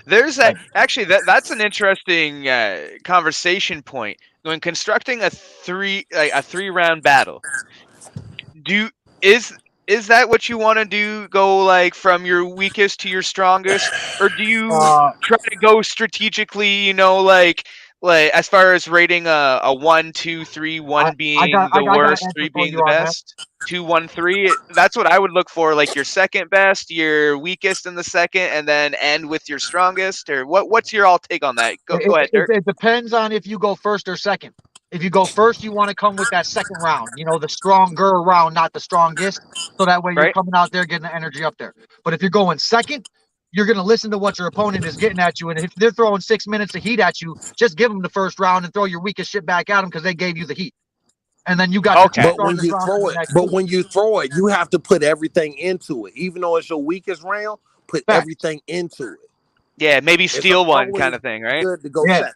There's a Like, actually that's an interesting conversation point when constructing a 3 round battle. Do is is that what you want to do? Go like from your weakest to your strongest, or do you Uh, try to go strategically? Like as far as rating a 1, 2, 3, I, 1 being the I got an worst, answer 3 for being you the on that. best. 2, 1, 3. That's what I would look for. Like your second best, your weakest in the second, and then end with your strongest. Or what's your all take on that? Go ahead, Dirk. It depends on if you go first or second. If you go first, you want to come with that second round, the stronger round, not the strongest. So that way you're Right? coming out there getting the energy up there. But if you're going second, you're going to listen to what your opponent is getting at you. And if they're throwing 6 minutes of heat at you, just give them the first round and throw your weakest shit back at them because they gave you the heat. And then you got your two Okay. But when strongest you rounds for throw the it, next but two. when you throw it, you have to put everything into it. Even though it's your weakest round, put Facts. everything into it. Yeah, maybe It's steal one kind always of thing, right? good to go Yeah. second.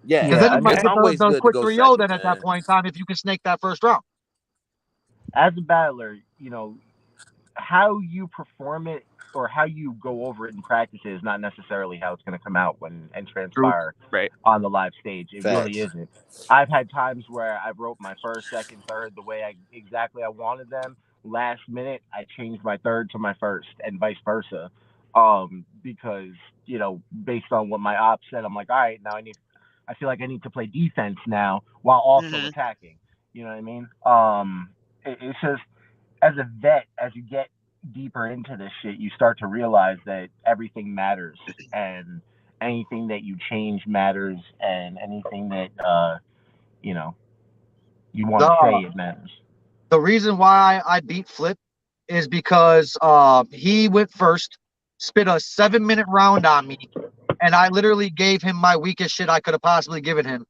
Yeah, Because yeah, then I you mean, might it's get always the good to quick go 3-0 second, then at that man. point in time if you can snake that first round. as a battler, how you perform it or how you go over it in practice is not necessarily how it's going to come out and True. transpire Right. on the live stage. It really Facts. isn't. I've had times where I wrote my first, second, third the way I wanted them. Last minute, I changed my third to my first, and vice versa. Because based on what my op said, I'm like, all right, now I feel like I need to play defense now while also Hmm. attacking. You know what I mean? It's just as a vet, as you get deeper into this shit, you start to realize that everything matters, and anything that you change matters, and anything that you know you want to say The it matters. the reason why I beat Flip is because he went first, spit a 7-minute round on me, and I literally gave him my weakest shit I could have possibly given him.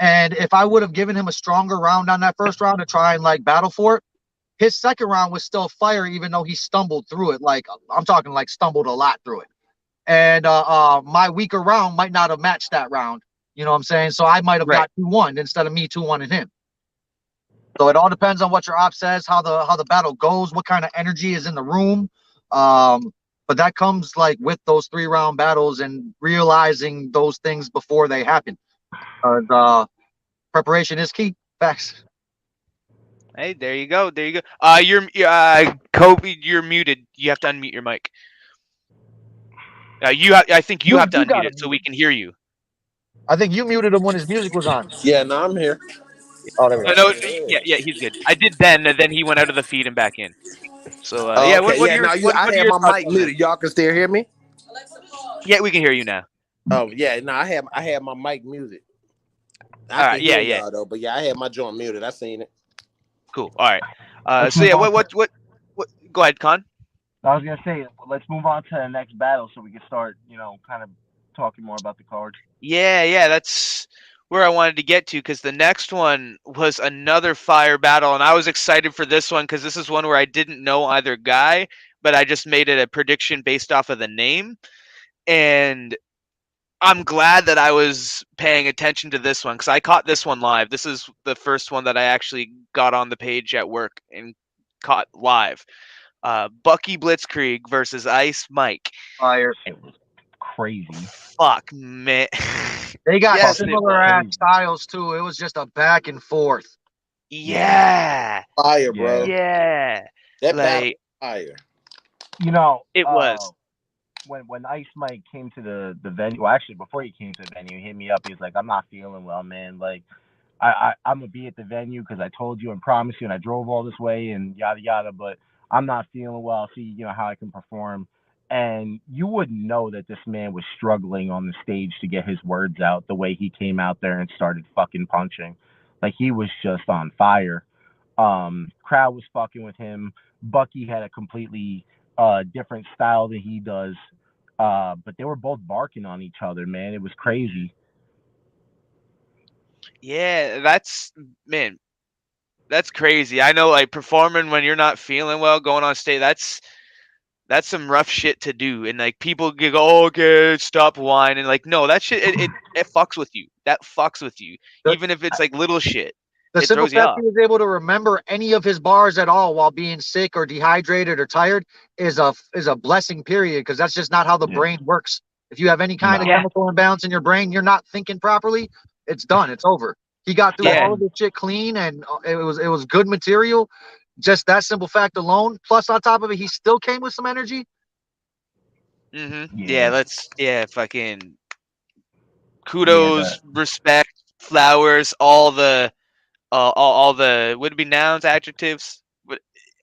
And if I would have given him a stronger round on that first round to try and like battle for it, his second round was still fire, even though he stumbled through it. Like I'm talking like stumbled a lot through it. And my weaker round might not have matched that round. You know what I'm saying? So I might have Right. got 2-1 instead of me 2-1 and him. So it all depends on what your op says, how the battle goes, what kind of energy is in the room. Um, but that comes like with those 3 round battles and realizing those things before they happen. Preparation is key. Facts. Hey, there you go. There you go. You're Kobe. You're muted. You have to unmute your mic. I think you have to You unmute got it him so we muted. can hear you. I think you muted him when his music was on. Yeah, no, I'm here. Oh, there we No, go. no. Yeah. He's good. I did then, and then he went out of the feed and back in. So yeah. Okay, What are yeah, your now what I are had your my thoughts mic on that? muted. Y'all can still hear me? Yeah, we can hear you now. Oh yeah, no, I had my mic muted. I All can right, yeah, hear yeah, y'all though, but yeah, I had my joint muted. I seen it. cool. All right. Let's So move yeah, on to. what? Go ahead, Con. I was gonna say, let's move on to the next battle so we can start, kind of talking more about the card. Yeah, that's where I wanted to get to because the next one was another fire battle, and I was excited for this one because this is one where I didn't know either guy, but I just made it a prediction based off of the name, and I'm glad that I was paying attention to this one because I caught this one live. This is the first one that I actually got on the page at work and caught live. Bucky Blitzkrieg versus Ice Mike. Fire. It was crazy. Fuck, man. They got Yes, Fucking it similar was. ass crazy. styles too. It was just a back and forth. Yeah. Yeah. Fire, Yeah. bro. Yeah. That battle Like, fire. You know, it was. when Ice Mike came to the venue, well, actually before he came to the venue, he hit me up. He was like, "I'm not feeling well, man. Like, I'm gonna be at the venue because I told you and promised you, and I drove all this way and yada yada. But I'm not feeling well. I'll see, how I can perform." And you wouldn't know that this man was struggling on the stage to get his words out the way he came out there and started fucking punching. Like he was just on fire. Crowd was fucking with him. Bucky had a completely different style than he does. But they were both barking on each other, man. It was crazy. Yeah, man, that's crazy. I know, like, performing when you're not feeling well, going on stage, that's some rough shit to do. And, like, people go, oh, okay, stop whining. Like, no, that shit, it fucks with you. That fucks with you. The, Even if it's, like, little shit, the it simple throws you fact off. he was able to remember any of his bars at all while being sick or dehydrated or tired is a blessing. Period. Because that's just not how the Yeah. brain works. If you have any kind of No. Yeah, chemical imbalance in your brain, you're not thinking properly. It's done. It's over. He got through yeah. all of the shit clean, and it was good material. Just that simple fact alone. Plus, on top of it, he still came with some energy. Yeah, Yeah. yeah, fucking Yeah. kudos, respect, flowers, all the would it be nouns, adjectives,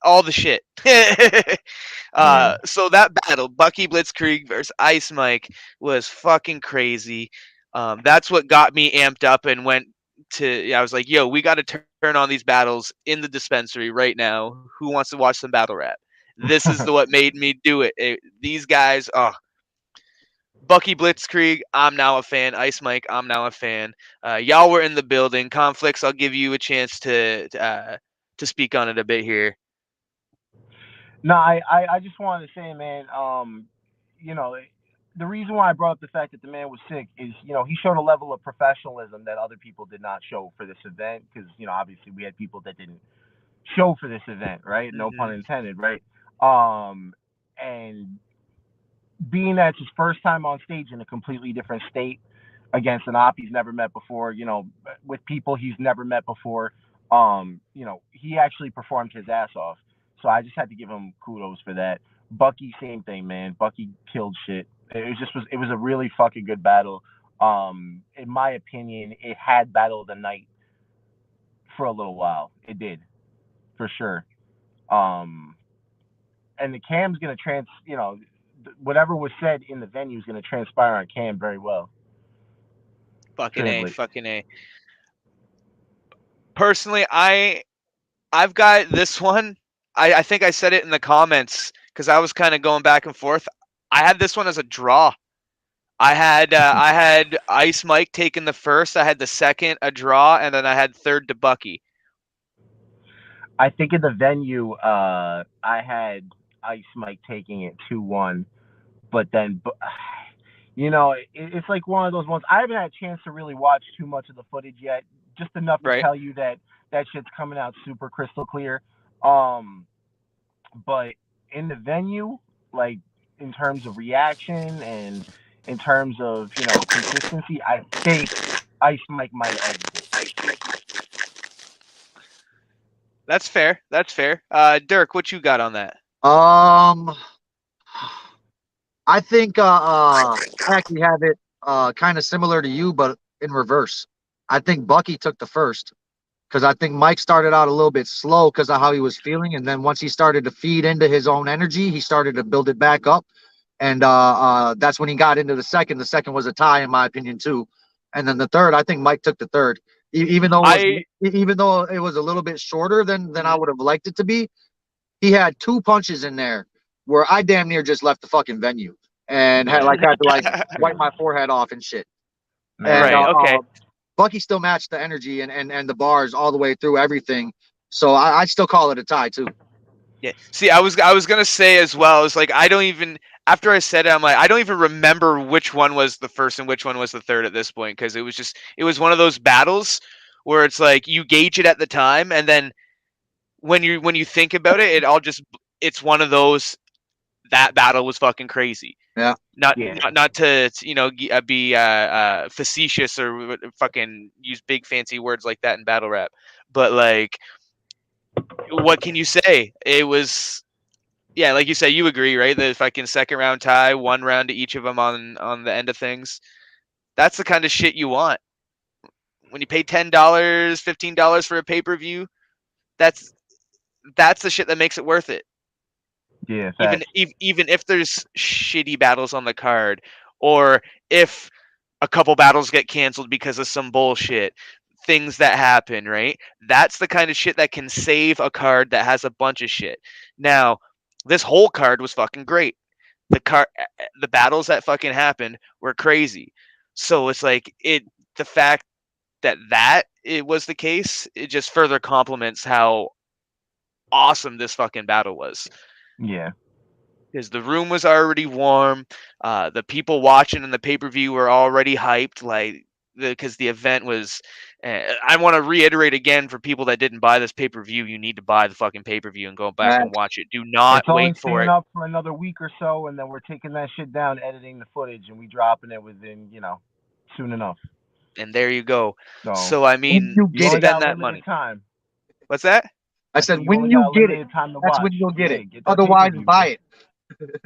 all the shit. Yeah. So that battle, Bucky Blitzkrieg versus Ice Mike, was fucking crazy. That's what got me amped up and went to. Yeah, I was like, "Yo, we got to turn on these battles in the dispensary right now. Who wants to watch some battle rap?" This is what made me do it. These guys, oh, Bucky Blitzkrieg, I'm now a fan. Ice Mike, I'm now a fan. Y'all were in the building. Conflicts, I'll give you a chance to speak on it a bit here. No, I just wanted to say, man, you know, the reason why I brought up the fact that the man was sick is, he showed a level of professionalism that other people did not show for this event because, obviously we had people that didn't show for this event, right? No pun Hmm. intended, right? And being that it's his first time on stage in a completely different state against an op he's never met before, with people he's never met before, he actually performed his ass off. So I just had to give him kudos for that. Bucky, same thing, man. Bucky killed shit. It was a really fucking good battle. In my opinion, it had battle of the night for a little while. It did, for sure. Um, and the cam's gonna whatever was said in the venue is gonna transpire on cam very well. Fucking A, Translate. fucking A. Personally, I've got this one. I think I said it in the comments because I was kind of going back and forth. I had this one as a draw. I had Ice Mike taking the first. I had the second a draw, and then I had third to Bucky. I think in the venue, I had Ice Mike taking it 2-1, but then, it's like one of those ones. I haven't had a chance to really watch too much of the footage yet, just enough to Right. tell you that that shit's coming out super crystal clear. Um, but in the venue, like in terms of reaction and in terms of consistency, I think Ice Mike might edge it. That's fair. That's fair. Dirk, what you got on that? Um, I think I actually have it kind of similar to you, but in reverse. I think Bucky took the first because I think Mike started out a little bit slow because of how he was feeling, and then once he started to feed into his own energy, he started to build it back up. and that's when he got into the second. The second was a tie, in my opinion, too. And then the third, I think Mike took the third, even though I it was a little bit shorter than I Mhm. would have liked it to be. He had two punches in there where I damn near just left the fucking venue and Yeah, had to like wipe my forehead off and shit. And man. Right. Okay. Bucky still matched the energy and the bars all the way through everything. So I still call it a tie too. Yeah. See, I was gonna say as well. It's like I don't even after I said it, I'm like I don't even remember which one was the first and which one was the third at this point because it was one of those battles where it's like you gauge it at the time and then when you think about it, it's one of those that battle was fucking crazy. Yeah. Not Yeah, not to be facetious or fucking use big fancy words like that in battle rap, but like what can you say? It was yeah, like you say, you agree, right? The fucking second round tie, 1 round to each of them on the end of things. That's the kind of shit you want when you pay $10, $15 for a pay per view. That's that's the shit that makes it worth it. yeah, Even facts. even if there's shitty battles on the card, or if a couple battles get canceled because of some bullshit, things that happen, right? That's the kind of shit that can save a card that has a bunch of shit. Now, this whole card was fucking great. The battles that fucking happened were crazy. So it's like the fact that it was the case, it just further complements how awesome this fucking battle was. Yeah, Because the room was already warm, the people watching in the pay per view were already hyped, like because the event was. I want to reiterate again for people that didn't buy this pay per view, you need to buy the fucking pay per view and go back and Facts. watch it. Do not it's only wait for staying it. up for another week or so, and then we're taking that shit down, editing the footage, and we dropping it within, soon enough. And there you go. So So I When mean, you you get only it, spend got that limited money. time. What's that? I I said said you when only you got get it, limited time to that's watch. when you'll get Yeah, it. get that pay per Otherwise, view, buy man. it.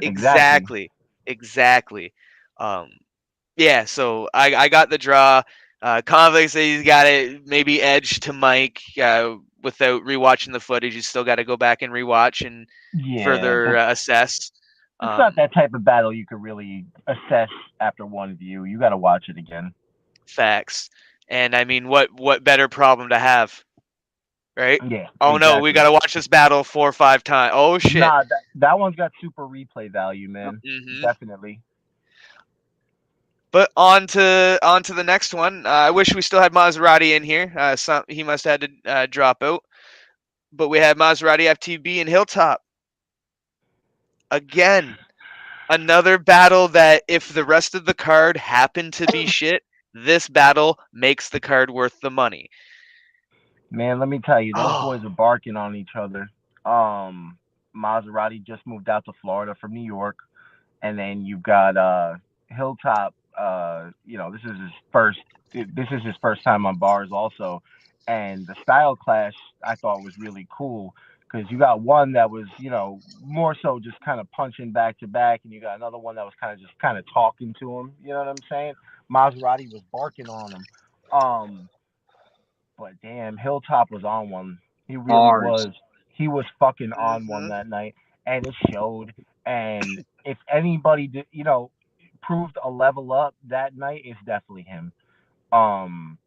Exactly. Exactly. Um, yeah. So I got the draw. Conflix said he's got it maybe edged to Mike without rewatching the footage. You still got to go back and rewatch and Yeah, further assess. it's not that type of battle you could really assess after one view. You got to watch it again. Facts. And I mean, what better problem to have, right? Yeah, Oh no, we exactly. got to watch this battle 4 or 5 times. Oh shit. Nah, that one's got super replay value, man. hmm Definitely. But on to the next one. I wish we still had Maserati in here. He must have had to drop out. But we had Maserati FTB and Hilltop again. Another battle that if the rest of the card happened to be shit, this battle makes the card worth the money. Man, let me tell you, those Oh, boys are barking on each other. Maserati just moved out to Florida from New York, and then you've got Hilltop. This is his first. This is his first time on bars also, and the style clash I thought was really cool because you got one that was more so just kind of punching back to back, and you got another one that was kind of talking to him. You know what I'm saying? Maserati was barking on him. Um, but damn, Hilltop was on one. He really Bars. was. He was fucking on one hmm that night, and it showed. And if anybody did, proved a level up that night, it's definitely him. Um,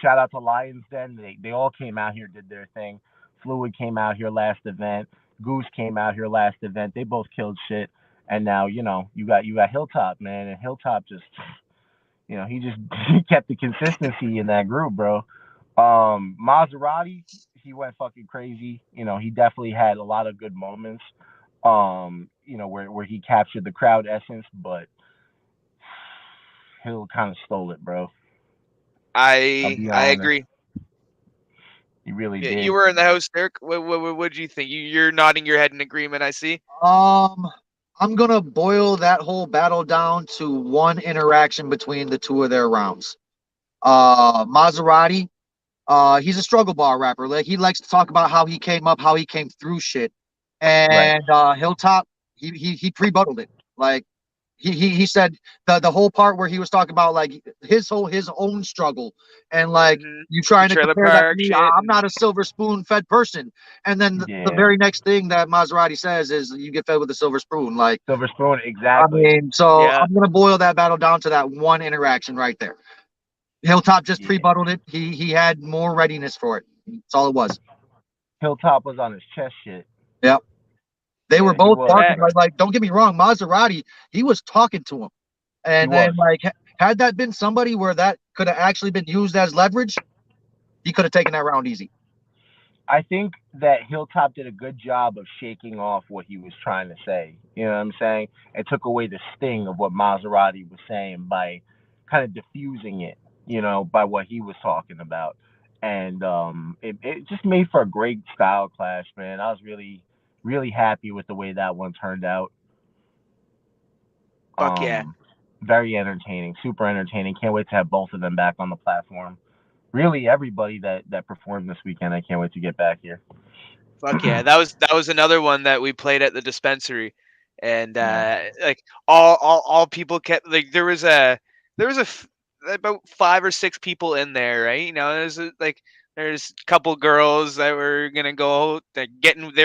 Shout out to Lions Den. They all came out here, did their thing. Fluid came out here last event. Goose came out here last event. They both killed shit. And now, you got Hilltop, man, and Hilltop just he just he kept the consistency in that group, bro. Maserati, he went fucking crazy. He definitely had a lot of good moments. Where he captured the crowd essence, but Hill kind of stole it, bro. I'll I be I honest. agree. He really Yeah, you did. were in the house, Dirk. What do you think? You're nodding your head in agreement. I see. Um, I'm gonna boil that whole battle down to one interaction between the two of their rounds. Maserati, he's a struggle bar rapper. Like he likes to talk about how he came up, how he came through shit. Right. And Hilltop, he pre-buttled it. Like he said the whole part where he was talking about like his own struggle, and like you The trying to trailer compare that to park me. shit. I'm not a silver spoon fed person. And then the Yeah. very next thing that Maserati says is you get fed with a silver spoon. Like, Silver spoon, I exactly. mean, so Yeah. I'm gonna boil that battle down to that one interaction right there. Hilltop just Yeah. pre-buttled it. He had more readiness for it. That's all it was. Hilltop was on his chest shit. Yep. They were Yeah, he both was. talking Facts. like don't get me wrong, Maserati, he was talking to him. He And then was. like had that been somebody where that could have actually been used as leverage, he could have taken that round easy. I think that Hilltop did a good job of shaking off what he was trying to say. You know what I'm saying? It took away the sting of what Maserati was saying by kind of diffusing it, by what he was talking about. And it just made for a great style clash, man. I was really, really happy with the way that one turned out. Fuck yeah. Very entertaining, super entertaining. Can't wait to have both of them back on the platform. Really, everybody that performed this weekend, I can't wait to get back here. Fuck yeah. That was another one that we played at the dispensary, and Yeah. like all people kept like about 5 or 6 people in there, right? There's a couple girls that were gonna go they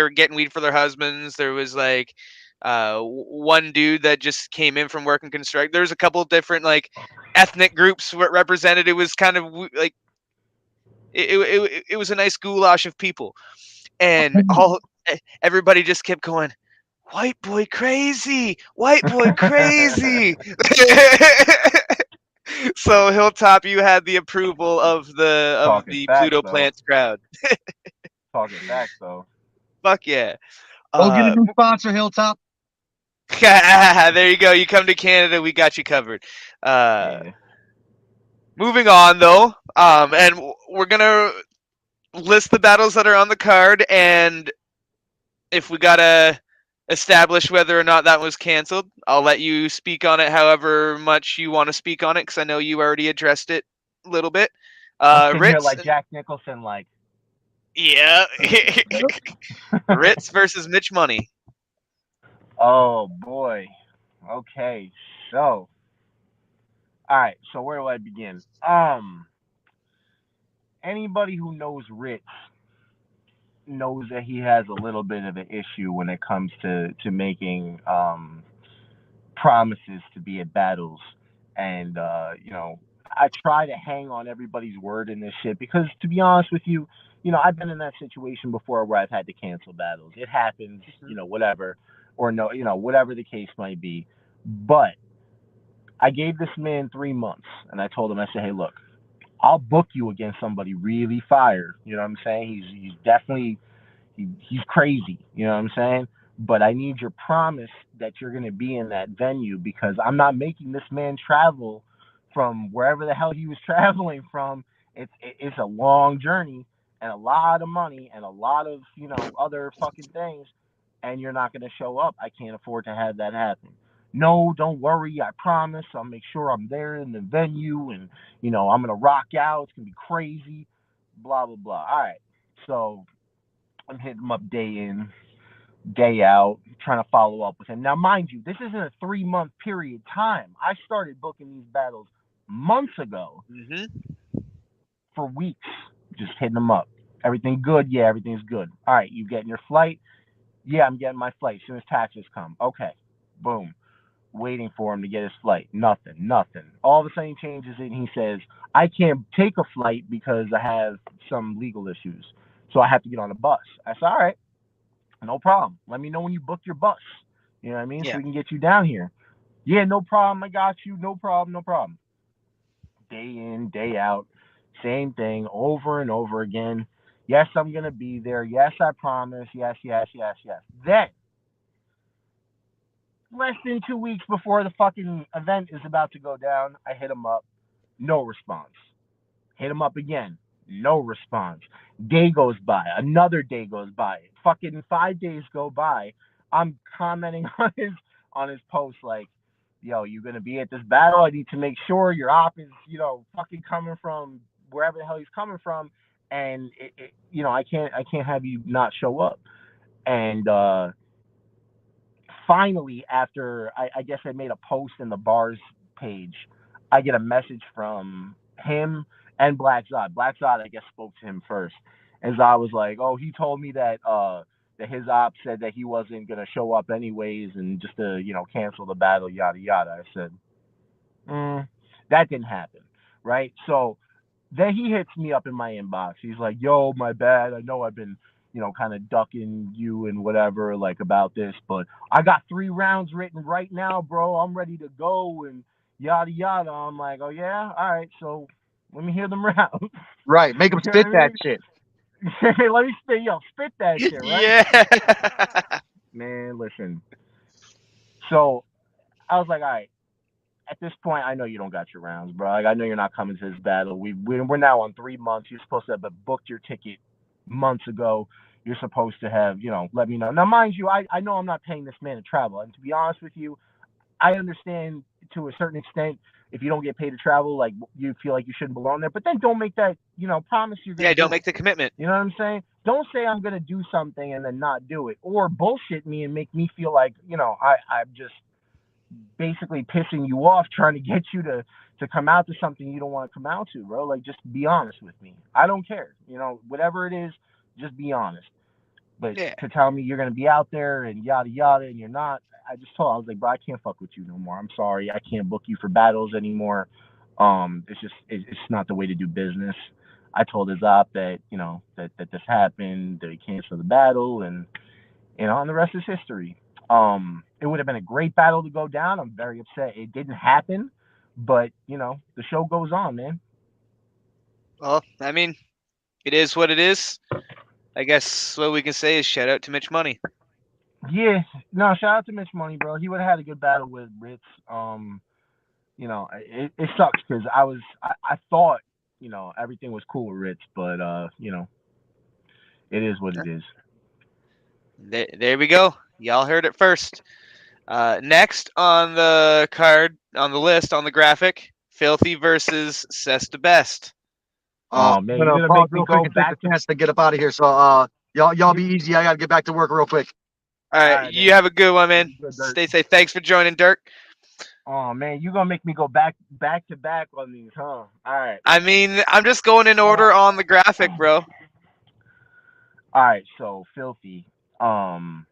were getting weed for their husbands. There was like one dude that just came in from work and construct. There's a couple different like ethnic groups represented. It was kind of like it was a nice goulash of people, and everybody just kept going, white boy crazy, white boy crazy. So Hilltop, you had the approval of Talking the facts Pluto though. Plants crowd. Talking facts though. Fuck yeah. Go get a uh new sponsor, Hilltop. there you go, you come to Canada, we got you covered. uh Yeah. Moving on though, and we're gonna list the battles that are on the card, and if we gotta establish whether or not that was canceled, I'll let you speak on it however much you want to speak on it, because I know you already addressed it a little bit. I'm sitting here Ritz, like Jack Nicholson, like. yeah. Ritz versus Mitch Money. Oh boy. Okay. So. All right. So where do I begin? Anybody who knows Ritz knows that he has a little bit of an issue when it comes to making promises to be at battles, and I try to hang on everybody's word in this shit because, to be honest with you, I've been in that situation before where I've had to cancel battles. It happens, whatever, or no, whatever the case might be. But I gave this man 3 months, and I told him, I said, hey, look, I'll book you against somebody really fire. You know what I'm saying? He's definitely he's crazy. You know what I'm saying? But I need your promise that you're going to be in that venue because I'm not making this man travel from wherever the hell he was traveling from. It's a long journey and a lot of money and a lot of other fucking things, and you're not going to show up. I can't afford to have that happen. No, don't worry. I promise. I'll make sure I'm there in the venue, and I'm gonna rock out. It's gonna be crazy. Blah blah blah. All right. So I'm hitting him up day in, day out, trying to follow up with him. Now, mind you, this isn't a 3 month period time. I started booking these battles months ago for weeks, just hitting them up. Everything good? Yeah, everything's good. All right, you getting your flight? Yeah, I'm getting my flight as soon as taxes come. Okay, boom. Waiting for him to get his flight. Nothing, nothing. All of a sudden he changes it and he says, I can't take a flight because I have some legal issues. So I have to get on a bus. I said, all right, no problem. Let me know when you book your bus. You know what I mean? So Yeah. we can get you down here. Yeah, no problem. I got you. No problem. No problem. Day in, day out. Same thing over and over again. Yes, I'm going to be there. Yes, I promise. Yes, yes, yes, yes. Then, less than 2 weeks before the fucking event is about to go down, I hit him up. No response. Hit him up again. No response. Day goes by. Another day goes by. Fucking 5 days go by. I'm commenting on his post like, yo, you gonna be at this battle? I need to make sure your op is, fucking coming from wherever the hell he's coming from, and I can't have you not show up. And finally, after I guess I made a post in the B.A.R.Z page, I get a message from him and Black Zod. Black Zod, I guess, spoke to him first, and Zod was like, "Oh, he told me that that his op said that he wasn't gonna show up anyways, and just to cancel the battle, yada yada." I said, that didn't happen, right? So then he hits me up in my inbox. He's like, "Yo, my bad. I know I've been, kind of ducking you and whatever, like about this, but I got 3 rounds written right now, bro. I'm ready to go and yada yada." I'm like, "Oh yeah, all right. So let me hear them rounds." Right. Make him You know spit what I that mean? shit. Let me spit that shit, right? Yeah. Man, listen. So I was like, all right. At this point, I know you don't got your rounds, bro. Like, I know you're not coming to this battle. We're now on 3 months. You're supposed to have booked your ticket months ago. You're supposed to have, let me know. Now, mind you, I know I'm not paying this man to travel. And to be honest with you, I understand to a certain extent if you don't get paid to travel, like you feel like you shouldn't belong there. But then don't make that, promise you're gonna Yeah, don't do it. make the commitment. You know what I'm saying? Don't say I'm gonna do something and then not do it, or bullshit me and make me feel like I'm just basically pissing you off trying to get you to come out to something you don't want to come out to, bro. Like, just be honest with me. I don't care. Whatever it is, just be honest. But Yeah. to tell me you're gonna be out there and yada yada and you're not, I was like, bro, I can't fuck with you no more. I'm sorry, I can't book you for battles anymore. It's not the way to do business. I told his op that that this happened, that he canceled the battle, and the rest is history. It would have been a great battle to go down. I'm very upset it didn't happen, but the show goes on, man. Well, I mean, it is what it is. I guess what we can say is shout out to Mitch Money. Yeah, no, shout out to Mitch Money, bro. He would have had a good battle with Ritz. It sucks because I thought everything was cool with Ritz, but it is what it is. There we go. Y'all heard it first. Next on the card, on the list, on the graphic, Filthy versus Sesta Best. Oh I'm man, you're gonna gonna pause make me real quick go and take the back to chance to get up out of here. So y'all you. be easy. I gotta get back to work real quick. All All right, right, you man. have a good one, man. Good, Dirk. Stay safe. Thanks for joining, Dirk. Oh man, you gonna make me go back to back on these, huh? All right. I mean, I'm just going in Uh, order on the graphic, bro. all right. So filthy. Um,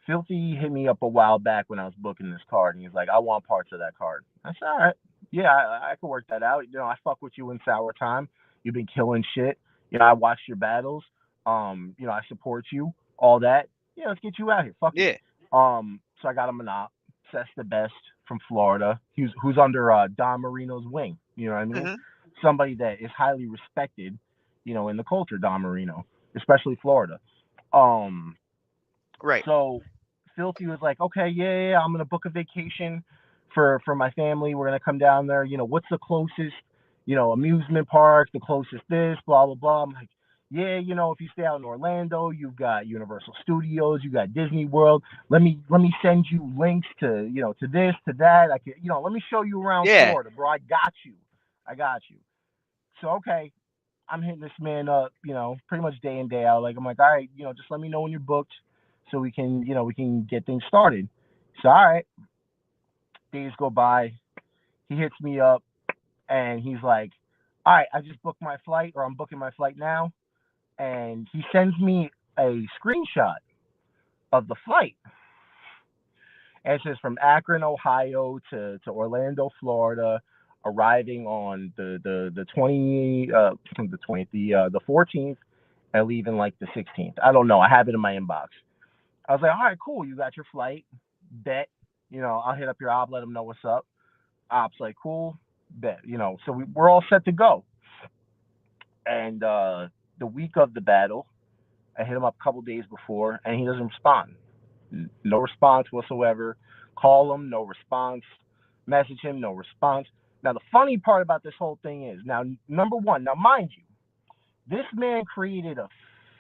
Filthy hit me up a while back when I was booking this card, and he's like, "I want parts of that card." I said, "All right, yeah, I could work that out. I fuck with you in sour time. You've been killing shit. I watched your battles. I support you. All that. Yeah, let's get you out here. Fuck it." Yeah. So I got him an op. Seth's the best from Florida. Who's under Don Marino's wing. You know what I mean? Hmm. Somebody that is highly respected. In the culture, Don Marino, especially Florida. Um, Right. so Filthy was like, "Okay, yeah, I'm gonna book a vacation for my family. We're gonna come down there. What's the closest, amusement park? The closest this, blah blah blah." I'm like, "Yeah, if you stay out in Orlando, you've got Universal Studios, you got Disney World. Let me send you links to to this, to that. I can, let me show you around Yeah. Florida, bro. I got you. I got you." So okay, I'm hitting this man up, pretty much day in day out. Like, I'm like, "All right, just let me know when you're booked, so we can get things started." So all right, days go by. He hits me up and he's like, "All right, I just booked my flight, or I'm booking my flight now," and he sends me a screenshot of the flight. And it says from Akron, Ohio to Orlando, Florida, arriving on the 20th, the 14th, and leaving like the 16th. I don't know. I have it in my inbox. I was like, "All right, cool. You got your flight. Bet. I'll hit up your op, let him know what's up." Op's like, "Cool. Bet." So we're all set to go. And the week of the battle, I hit him up a couple days before, and he doesn't respond. No response whatsoever. Call him, no response. Message him, no response. Now, the funny part about this whole thing is, now, number one, now, mind you, this man created a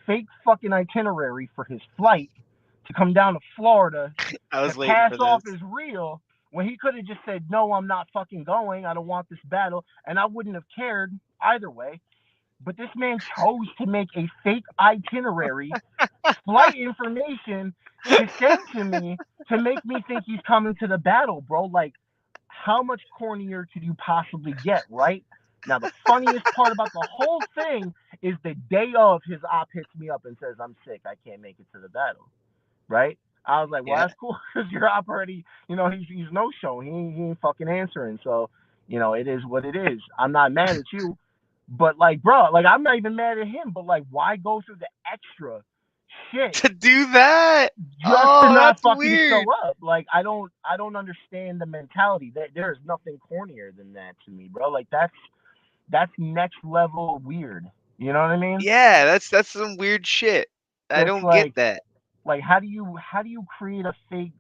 fake fucking itinerary for his flight to come down to Florida I to was waiting pass for off this. as real when he could have just said, "No, I'm not fucking going. I don't want this battle." And I wouldn't have cared either way. But this man chose to make a fake itinerary, flight information, to say to me to make me think he's coming to the battle, bro. Like, how much cornier could you possibly get, right? Now, the funniest part about the whole thing is the day of, his op hits me up and says, "I'm sick. I can't make it to the battle." Right? I was like, "Well, Yeah. that's cool because your op already, he's no show. He ain't fucking answering. So, it is what it is. I'm not mad at you, but like, bro, like I'm not even mad at him. But like, why go through the extra shit To do that. just to Oh, not that's fucking show weird. up? Like, I don't understand the mentality. There's nothing cornier than that to me, bro. Like that's next level weird. You know what I mean? Yeah, that's some weird shit. I It's don't get like that. how do you create a fake,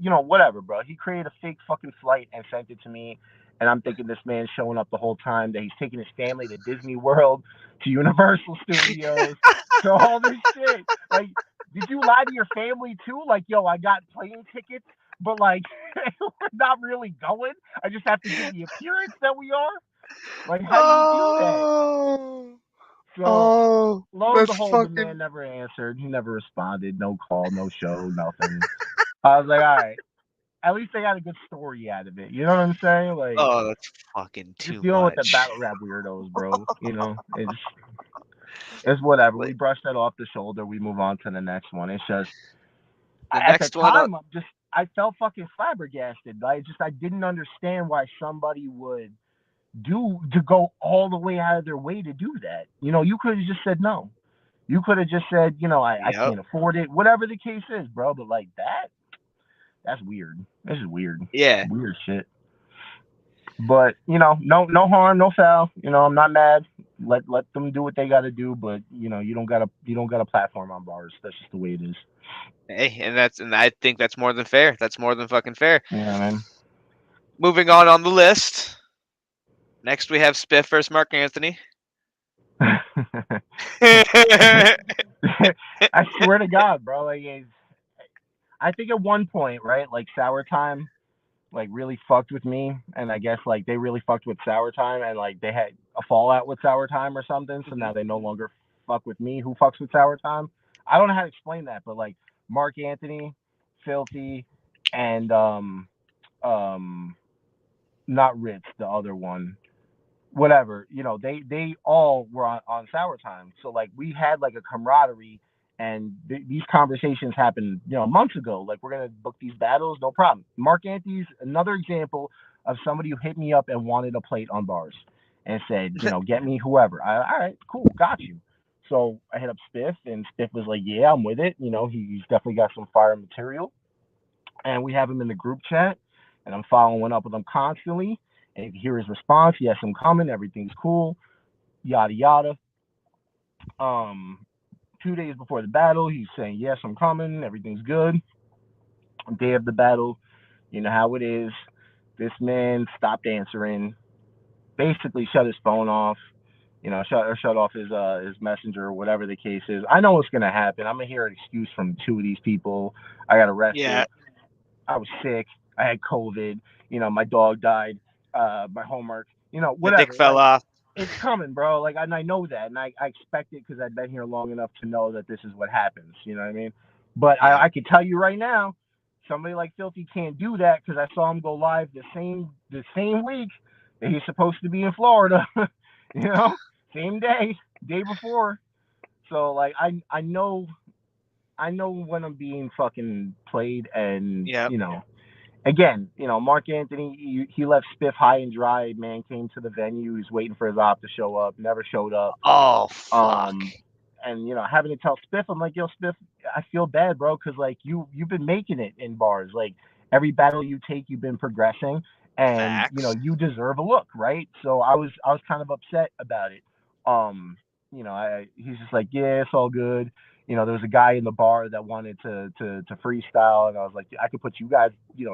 whatever, bro. He created a fake fucking flight and sent it to me, and I'm thinking this man's showing up the whole time, that he's taking his family to Disney World, to Universal Studios, to all this shit. Like, did you lie to your family too? Like, yo, I got plane tickets, but like we're not really going. I just have to give the appearance that we are. Like, how do you do that? Oh, So oh, lo and that's behold, the man fucking. never answered. He never responded. No call, no show, nothing. I was like, all right. At least they got a good story out of it. You know what I'm saying? Like, Oh, that's fucking just too dealing with the much. battle rap weirdos, bro. It's whatever. We Like brush that off the shoulder. We move on to the next one. It's just the at the next one up. time, I felt fucking flabbergasted. I didn't understand why somebody would do to go all the way out of their way to do that. You could have just said no. You could have just said, I Yep. can't afford it, whatever the case is, bro. But like that's weird. This is weird. Yeah. Weird shit. But no harm, no foul. I'm not mad. Let them do what they got to do. But you don't got a platform on bars. That's just the way it is. Hey, and I think that's more than fair. That's more than fucking fair. You know what I mean? Moving on the list. Next we have Spiff versus Mark Anthony. I swear to God, bro. Like, I think at one point, right, like Sour Time, like really fucked with me, and I guess like they really fucked with Sour Time, and like they had a fallout with Sour Time or something, so now Mhm. they no longer fuck with me, who fucks with Sour Time. I don't know how to explain that, but like Mark Anthony, Filthy, and um not Ritz, the other one, whatever, they all were on Sour Time. So like we had like a camaraderie, and these conversations happened, months ago. Like, we're gonna book these battles, no problem. Mark Anthony's another example of somebody who hit me up and wanted a plate on bars and said, get me whoever. All right, cool, got you. So I hit up Spiff, and Spiff was like, yeah, I'm with it. He's definitely got some fire material, and we have him in the group chat, and I'm following up with him constantly. And you can hear his response. Yes, I'm coming. Everything's cool. Yada yada. Um, 2 days before the battle, he's saying, yes, I'm coming. Everything's good. Day of the battle, you know how it is. This man stopped answering. Basically, shut his phone off. Shut off his messenger or whatever the case is. I know what's gonna happen. I'm gonna hear an excuse from two of these people. I got Yeah. arrested. I was sick. I had COVID. My dog died. My homework. The dick Whatever. fell Like, off. it's coming, bro. Like, and I know that, and I expect it because I've been here long enough to know that this is what happens. You know what I mean? But Yeah. I can tell you right now, somebody like Filthy can't do that because I saw him go live the same week that he's supposed to be in Florida. you know, same day before. So like, I know when I'm being fucking played, and Yep. again, Mark Anthony, he left Spiff high and dry. Man came to the venue. He's waiting for his op to show up. Never showed up. Oh fuck. Um, and having to tell Spiff, I'm like, yo, Spiff, I feel bad, bro, because like you've been making it in bars. Like, every battle you take, you've been progressing, and Facts. you deserve a look, right? So I was kind of upset about it. Um, he's just like, yeah, it's all good. There was a guy in the bar that wanted to freestyle, and I was like, I could put you guys,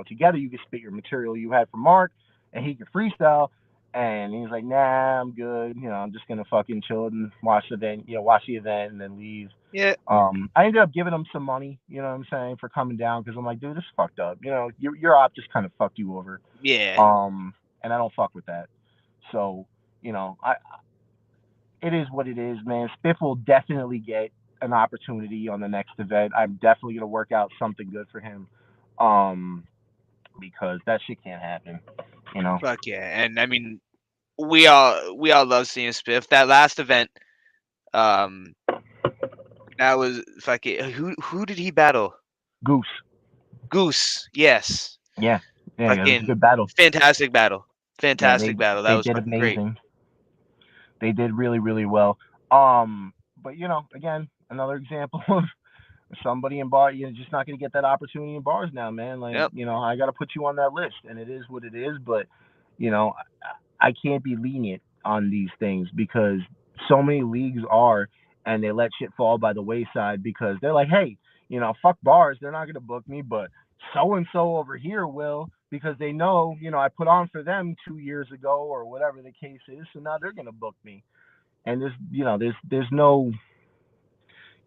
together. You could spit your material you had for Mark, and he could freestyle. And he's like, nah, I'm good. I'm just gonna fucking chill and watch the event and then leave. Yeah. I ended up giving him some money, you know what I'm saying, for coming down, because I'm like, dude, this is fucked up. Your op just kind of fucked you over. Yeah. And I don't fuck with that. So, I it is what it is, man. Spiff will definitely get an opportunity on the next event. I'm definitely gonna work out something good for him, um, because that shit can't happen. You know. Fuck yeah. And I mean, we all love seeing Spiff. That last event, um, that was fucking. Who did he battle? Goose. Goose. Yes. Yeah. Yeah. It was a Fucking good battle. fantastic battle. Yeah. Fantastic battle. That They was did fucking great. amazing. They did really really well. But again, another example of somebody in bar. You're just not going to get that opportunity in bars now, man. Like, Yep. I got to put you on that list, and it is what it is. But you know, I can't be lenient on these things because so many leagues are, and they let shit fall by the wayside because they're like, hey, fuck bars. They're not going to book me, but so and so over here will because they know, I put on for them 2 years ago or whatever the case is. So now they're going to book me. And there's no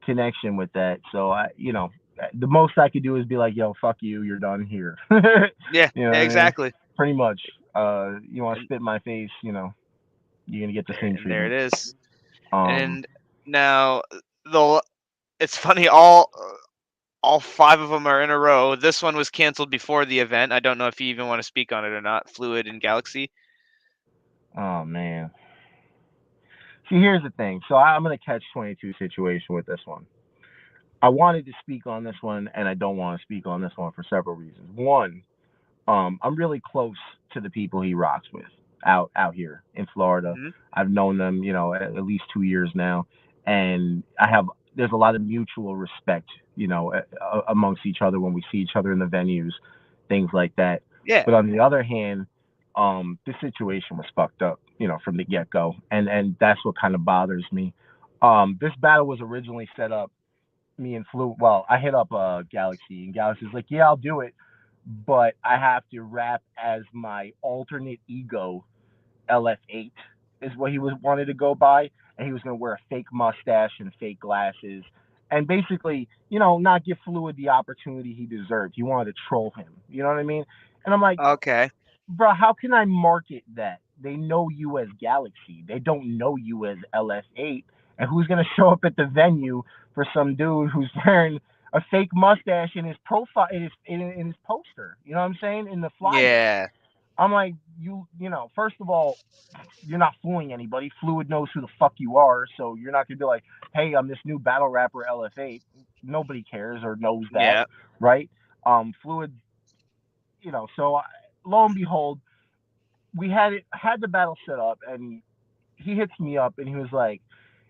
connection with that. So the most I could do is be like, yo, fuck you, you're done here. Yeah. You know what I mean? Exactly. Pretty much. You want to And spit in my face, you're gonna get the same there it treatment. is. Um, And now the it's funny. All five of them are in a row. This one was canceled before the event. I don't know if you even want to speak on it or not. Fluid and Galaxy. oh man. See, here's the thing. So I'm gonna catch 22 situation with this one. I wanted to speak on this one, and I don't want to speak on this one for several reasons. One, I'm really close to the people he rocks with out here in Florida. Hmm. I've known them, at least 2 years now, and there's a lot of mutual respect, amongst each other when we see each other in the venues, things like that. Yeah. But on the other hand, this situation was fucked up, from the get go, and that's what kind of bothers me. This battle was originally set up me and Flu. Well, I hit up Galaxy, and Galaxy's like, "Yeah, I'll do it, but I have to rap as my alternate ego, LF8, is what he was wanted to go by, and he was gonna wear a fake mustache and fake glasses, and basically, not give Fluid the opportunity he deserved. He wanted to troll him. You know what I mean? And I'm like, Okay. bro, how can I market that? They know you as Galaxy. They don't know you as LS8. And who's gonna show up at the venue for some dude who's wearing a fake mustache in his profile in his poster? You know what I'm saying? In the flyer. Yeah. I'm like, first of all, you're not fooling anybody. Fluid knows who the fuck you are, so you're not gonna be like, hey, I'm this new battle rapper LF8. Nobody cares or knows that, Yeah. right? Fluid, so lo and behold, we had the battle set up, and he hits me up, and he was like,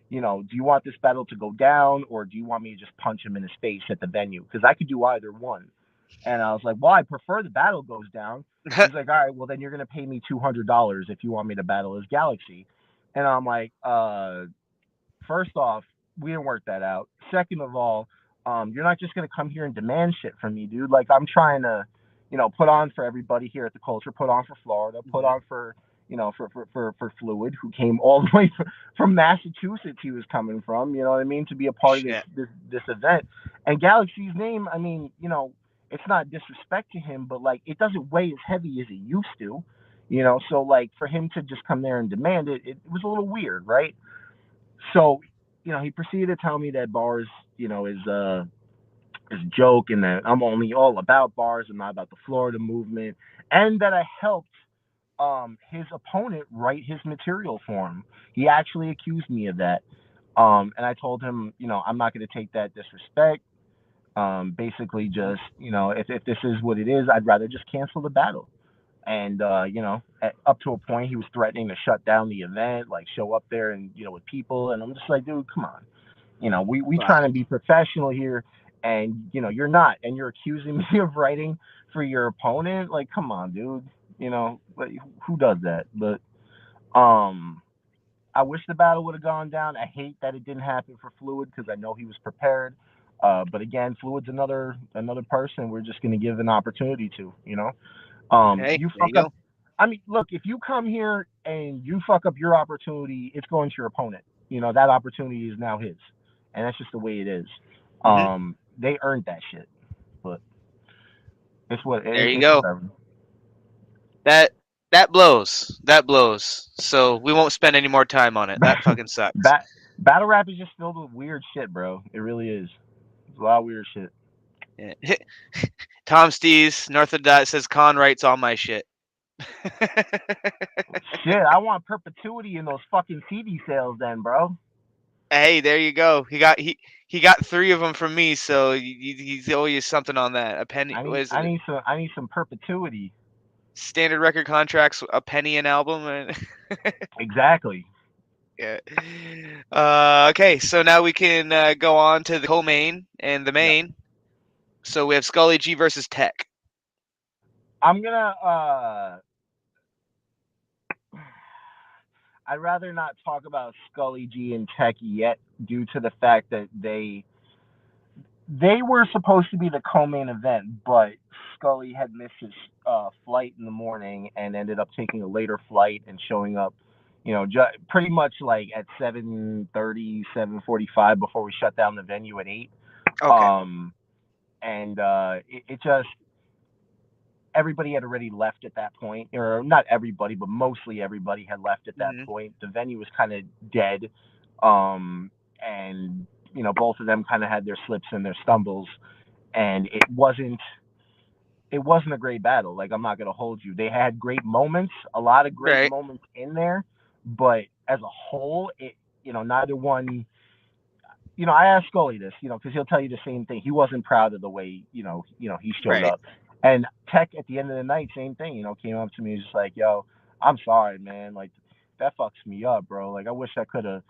do you want this battle to go down, or do you want me to just punch him in his face at the venue? Because I could do either one. And I was like, well, I prefer the battle goes down. He's like, all right, well then you're gonna pay me $200 if you want me to battle as Galaxy. And I'm like, first off, we didn't work that out. Second of all, you're not just gonna come here and demand shit from me, dude. Like I'm trying to, put on for everybody here at the culture, put on for Florida, put Mhm. on for for Fluid, who came all the way from Massachusetts. He was coming from, you know what I mean, to be a part of Shit. this event. And Galaxy's name, I mean, it's not disrespect to him, but like it doesn't weigh as heavy as it used to, So like for him to just come there and demand it, it was a little weird, right? So, he proceeded to tell me that bars, is a joke, and that I'm only all about bars and not about the Florida movement, and that I helped his opponent write his material for him. He actually accused me of that. And I told him, I'm not going to take that disrespect. Basically, just if this is what it is, I'd rather just cancel the battle. And up to a point, he was threatening to shut down the event, like show up there and with people. And I'm just like, dude, come on. We Fuck. trying to be professional here, and you're not, and you're accusing me of writing for your opponent. Like, come on, dude. Like, who does that? But I wish the battle would have gone down. I hate that it didn't happen for Fluid because I know he was prepared. But again, Fluid's another person we're just gonna give an opportunity to. Hey, You there fuck you up. go. I mean, look, if you come here and you fuck up your opportunity, it's going to your opponent. That opportunity is now his, and that's just the way it is. Hmm. They earned that shit, but There you it's go. whatever. That that blows. That blows. So we won't spend any more time on it. That fucking sucks. Back Battle rap is just filled with weird shit, bro. It really is. It's a lot of weird shit. Yeah. Tom Stees, North of Dot says Con writes all my shit. Shit, I want perpetuity in those fucking CD sales, then, bro. Hey, there you go. He got 3 of them from me, so he's always something on that. A penny. I What need is I it? need some I need some perpetuity. Standard record contracts, a penny an album. Exactly. Yeah. Okay, so now we can go on to the co-main and the Yep. main. So we have Scully G versus Tech. I'm gonna I'd rather not talk about Scully G and Tech yet, due to the fact that they were supposed to be the co-main event, but Scully had missed his flight in the morning and ended up taking a later flight and showing up, pretty much like at 7:30, 7:45 before we shut down the venue at 8. Okay. And it just, everybody had already left at that point, or not everybody, but mostly everybody had left at that Mm-hmm. point. The venue was kind of dead, and both of them kind of had their slips and their stumbles, and it wasn't a great battle. Like, I'm not gonna hold you. They had great moments, a lot of great Right. moments in there, but as a whole, neither one. I asked Scully this, because he'll tell you the same thing. He wasn't proud of the way, he showed Right. up. And Tech at the end of the night, same thing, came up to me, just like, yo, I'm sorry, man. Like, that fucks me up, bro. Like, I wish I could have,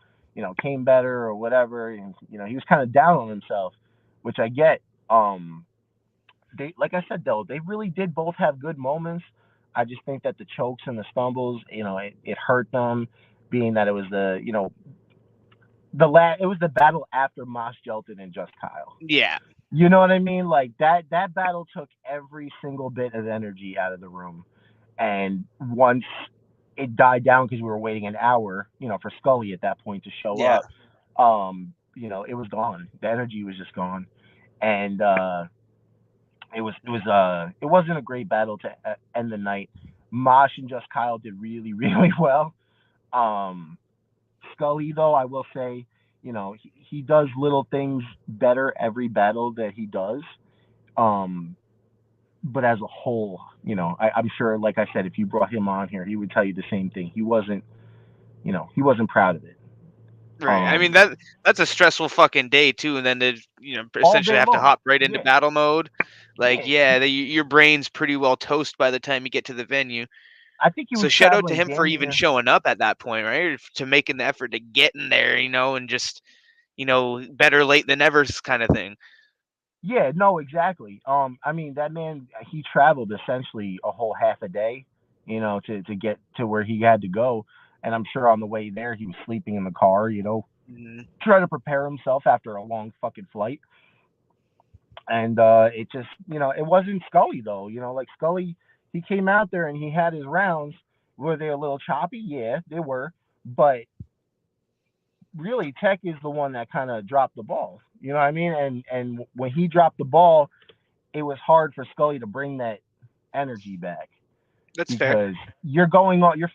came better or whatever. And, he was kind of down on himself, which I get. They, like I said, though, they really did both have good moments. I just think that the chokes and the stumbles, it hurt them, being that it was it was the battle after Moss Gelton and Just Kyle. Yeah. You know what I mean? Like, that battle took every single bit of energy out of the room. And once it died down, because we were waiting an hour, for Scully at that point to show Yeah. up, it was gone. The energy was just gone. And it wasn't a great battle to end the night. Mosh and Just Kyle did really, really well. Um Scully, though, I will say, he does little things better every battle that he does. Um, but as a whole, I'm sure, like I said, if you brought him on here, he would tell you the same thing. He wasn't proud of it. Right. I mean Um, that's a stressful fucking day too, and then to all essentially day have to long. hop right into Yeah, battle mode. Like, yeah. yeah, your brain's pretty well toast by the time you get to the venue. I think he So was shout out to traveling him for damn even near. showing up at that point, right? To making the effort to get in there, and just better late than ever kind of thing. Yeah, no, exactly. I mean, that man, he traveled essentially a whole half a day, to get to where he had to go. And I'm sure on the way there, he was sleeping in the car, Mhm. trying to prepare himself after a long fucking flight. And it just, it wasn't Scully, though. Like, Scully, he came out there and he had his rounds. Were they a little choppy? Yeah, they were. But really, Tech is the one that kind of dropped the ball. You know what I mean? And when he dropped the ball, it was hard for Scully to bring that energy back, That's fair. because you're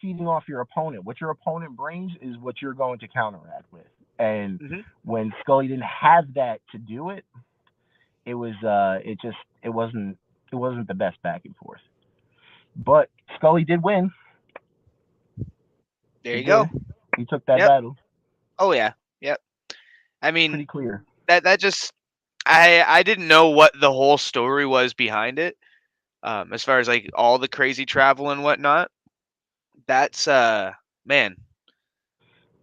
feeding off your opponent. What your opponent brings is what you're going to counteract with. And Hmm. when Scully didn't have that to do it, it was it wasn't the best back and forth. But Scully did win. There He you go. did. He took that Yep. battle. Oh yeah. Yep. I mean Pretty clear. that just I didn't know what the whole story was behind it. As far as like all the crazy travel and whatnot. That's man,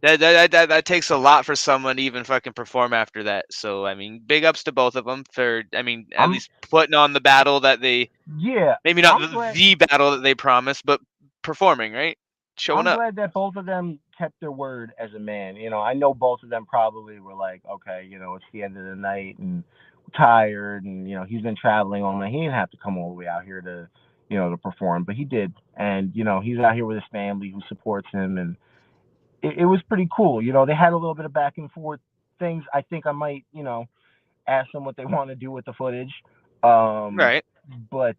that takes a lot for someone to even fucking perform after that. So I mean, big ups to both of them for at I'm least putting on the battle that they Yeah. maybe not I'm glad. the battle that they promised, but performing, right, showing I'm up. glad that both of them kept their word as a man. I know both of them probably were like, okay, it's the end of the night and tired, and he's been traveling all night. He didn't have to come all the way out here to perform, but he did, and he's out here with his family who supports him, and it was pretty cool. They had a little bit of back and forth things. I think I might, ask them what they want to do with the footage. Um, Right. but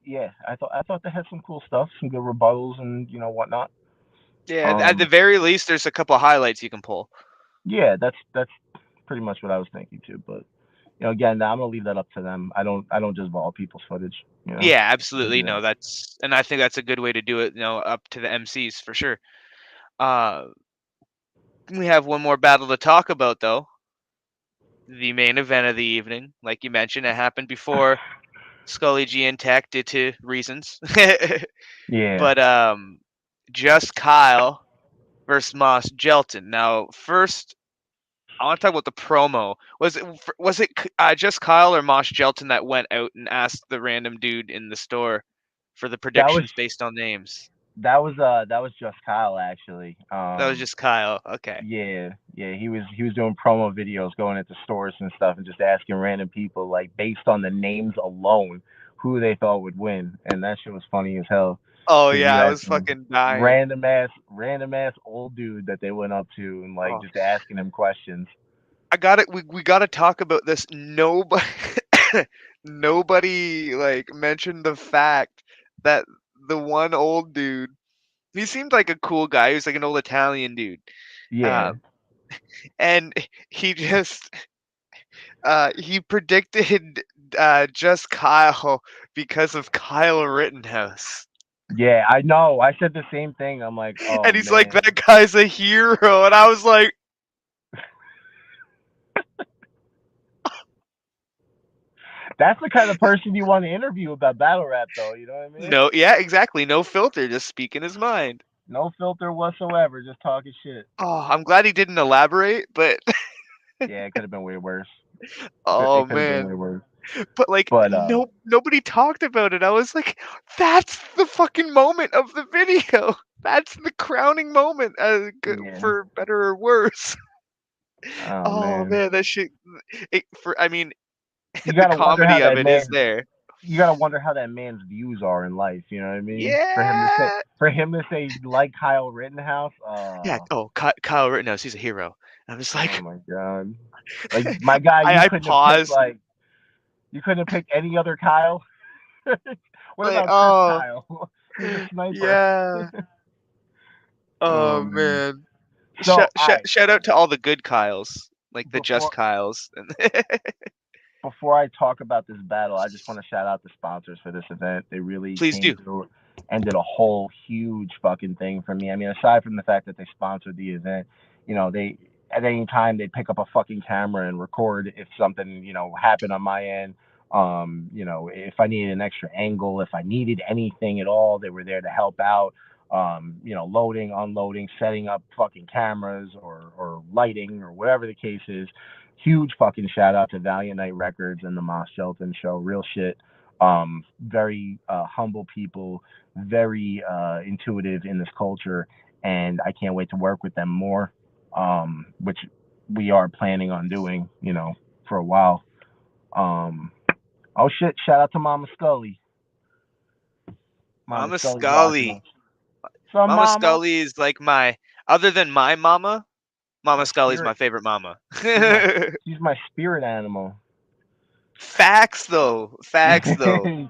yeah, I thought they had some cool stuff, some good rebuttals and whatnot. Yeah. At the Um, very least, there's a couple highlights you can pull. Yeah, that's pretty much what I was thinking too. But again, I'm gonna leave that up to them. I don't just vault people's footage. Yeah, They do absolutely. that. No, and I think that's a good way to do it. Up to the MCs for sure. Uh, we have one more battle to talk about though. The main event of the evening, like you mentioned, it happened before Scully G and Tech due to reasons. Yeah, But just Kyle versus Moss Gelton. Now, first, I want to talk about the promo. Was it just Kyle or Moss Gelton that went out and asked the random dude in the store for the that was predictions based on names? that was just Kyle actually. That was just Kyle. Okay. Yeah, he was doing promo videos, going into stores and stuff, and just asking random people like based on the names alone who they thought would win, and that shit was funny as hell. Oh Because yeah, you I had was some fucking dying. random ass old dude that they went up to and like Oh, just asking him questions. I got it. We got to talk about this. Nobody, nobody like mentioned the fact that the one old dude. He seemed like a cool guy. He was like an old Italian dude. Yeah, Um, and he just he predicted just Kyle because of Kyle Rittenhouse. yeah, I know. I said the same thing. I'm like, oh And he's like, man, that guy's a hero. And I was like, that's the kind of person you want to interview about battle rap, though. You know what I mean? no, yeah, exactly. No filter, just speaking his mind. No filter whatsoever, just talking shit. Oh, I'm glad he didn't elaborate, but Yeah, it could have been way worse. oh It could have been way man. worse. But like But nobody talked about it. I was like, that's the fucking moment of the video. That's the crowning moment, yeah. for better or worse. Oh Oh man, man, that shit. I mean, you the gotta wonder how comedy of that it is man. there. You gotta wonder how that man's views are in life. You know what I mean? Yeah. For him to say like Kyle Rittenhouse. Yeah. Oh, Kyle Rittenhouse, he's a hero. I'm just Oh like, my god. Like my guy, I paused. you couldn't have picked any other Kyle. What Like, about Chris oh, Kyle? He's a sniper. yeah. Oh Oh man. man. So I Shout out to all the good Kyles, like the just before Kyles. before I talk about this battle, I just want to shout out the sponsors for this event. They really Please came do. through and did a whole huge fucking thing for me. I mean, aside from the fact that they sponsored the event, they at any time they pick up a fucking camera and record if something, happened on my end. If I needed an extra angle, if I needed anything at all, they were there to help out. Loading, unloading, setting up fucking cameras or lighting or whatever the case is. Huge fucking shout out to Valiant Night Records and the Moss Shelton Show. Real shit. Very humble people, very intuitive in this culture, and I can't wait to work with them more, which we are planning on doing, for a while. Um, oh shit! Shout out to Mama Scully. Mama Mama Scully's watching us. Scully. So Mama Mama, Scully is like other than my mama, Mama my Scully's my spirit. favorite mama. She's my she's my spirit animal. Facts though. Facts though.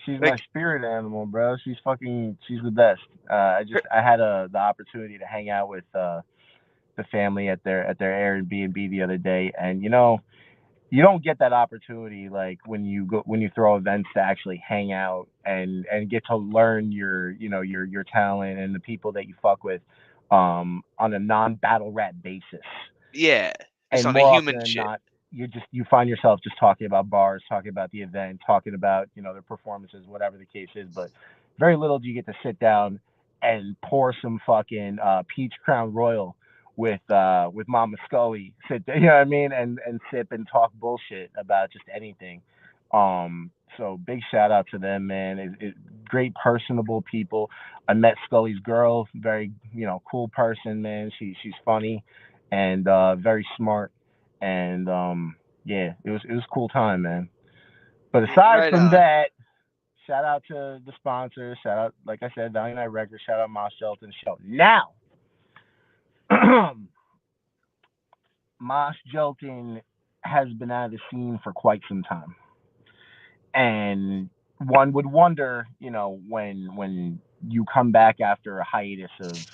She's my Like, spirit animal, bro. She's the best. I had the opportunity to hang out with the family at their Airbnb the other day, and you don't get that opportunity like when you throw events to actually hang out and get to learn your talent and the people that you fuck with on a non-battle rap basis. yeah. Just And on the more often human than shit. not, you find yourself just talking about bars, talking about the event, talking about their performances, whatever the case is. But very little do you get to sit down and pour some fucking peach crown royal with Mama Scully. You know what I mean, and sip and talk bullshit about just anything. So big shout out to them, man. Great personable people. I met Scully's girl, very cool person, man. She's funny and very smart. And yeah, it was a cool time, man. But aside Right from on. that, shout out to the sponsors. Shout out, like I said, Valiant Night Records. Shout out Moss Shelton Show. Now, Moss Shelton has been out of the scene for quite some time, and one would wonder, when you come back after a hiatus of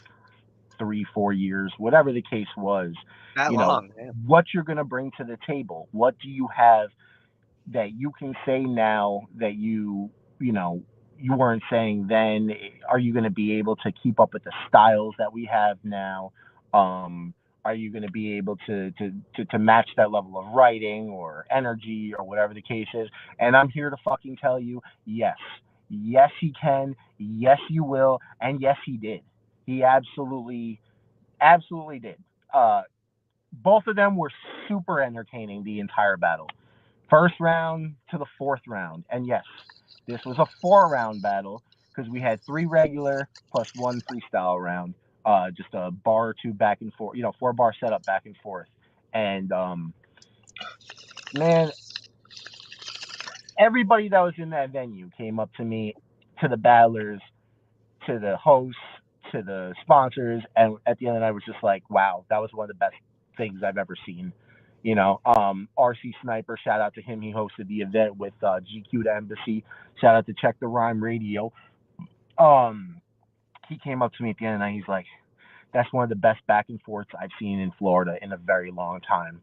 3-4 years, whatever the case was. That You know long, man. what you're gonna bring to the table. What do you have that you can say now that you know you weren't saying then? Are you going to be able to keep up with the styles that we have now? Are you going to be able to match that level of writing or energy or whatever the case is? And I'm here to fucking tell you, yes, yes he can, yes you will, and yes he did. He absolutely did. Both of them were super entertaining the entire battle, first round to the fourth round. And yes, this was a 4 round battle because we had 3 regular plus 1 freestyle round. Just a bar or two back and forth, 4 bar setup back and forth. And man, everybody that was in that venue came up to me, to the battlers, to the hosts, to the sponsors, and at the end of the night was just like, wow, that was one of the best things I've ever seen. RC Sniper, shout out to him. He hosted the event with GQ to Embassy. Shout out to Check the Rhyme Radio. He came up to me at the end of the night. He's like, that's one of the best back and forths I've seen in Florida in a very long time.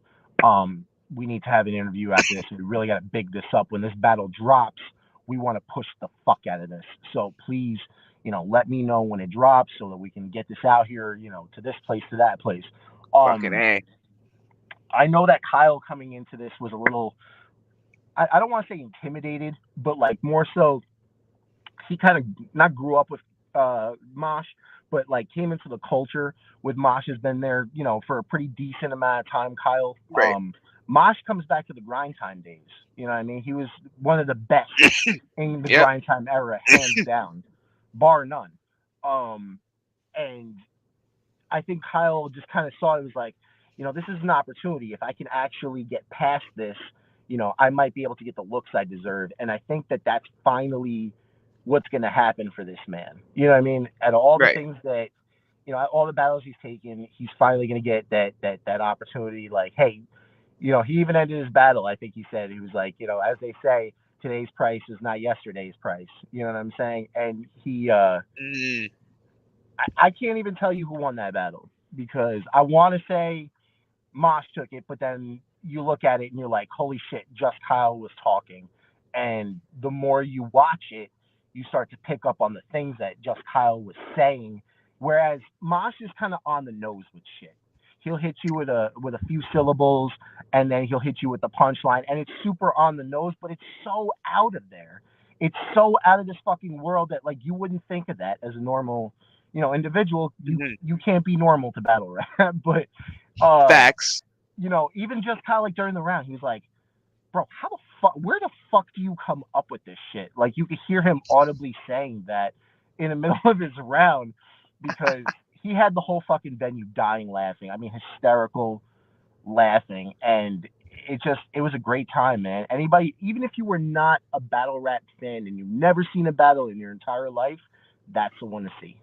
We need to have an interview after this. We really got to big this up. When this battle drops, we want to push the fuck out of this. So please, let me know when it drops so that we can get this out here, to this place, to that place. Fucking A. I know that Kyle coming into this was a little, I don't want to say intimidated, but like more so, he kind of not grew up with Mosh, but like came into the culture with Mosh, has been there, for a pretty decent amount of time. Kyle, Right. Mosh comes back to the grind time days. You know what I mean? He was one of the best in the Yep. grind time era, hands down, bar none. And I think Kyle just kind of saw it was like, this is an opportunity. If I can actually get past this, I might be able to get the looks I deserve. And I think that that's finally what's going to happen for this man. You know what I mean? Out of all the Right. things that, all the battles he's taken, he's finally going to get that opportunity. Like, hey, he even ended his battle. I think he said, he was like, as they say, today's price is not yesterday's price. You know what I'm saying? And he, I can't even tell you who won that battle because I want to say Mosh took it, but then you look at it and you're like, holy shit, just Kyle was talking. And the more you watch it, you start to pick up on the things that just Kyle was saying. Whereas Mosh is kind of on the nose with shit. He'll hit you with a few syllables, and then he'll hit you with the punchline, and it's super on the nose, but it's so out of there. It's so out of this fucking world that like you wouldn't think of that as a normal, individual. You can't be normal to battle rap, but facts. Even just kind of like during the round, he was like, bro, how the fuck, where the fuck do you come up with this shit? Like, you could hear him audibly saying that in the middle of his round because he had the whole fucking venue dying laughing. I mean, hysterical laughing. And it was a great time, man. Anybody, even if you were not a battle rap fan and you've never seen a battle in your entire life, that's the one to see.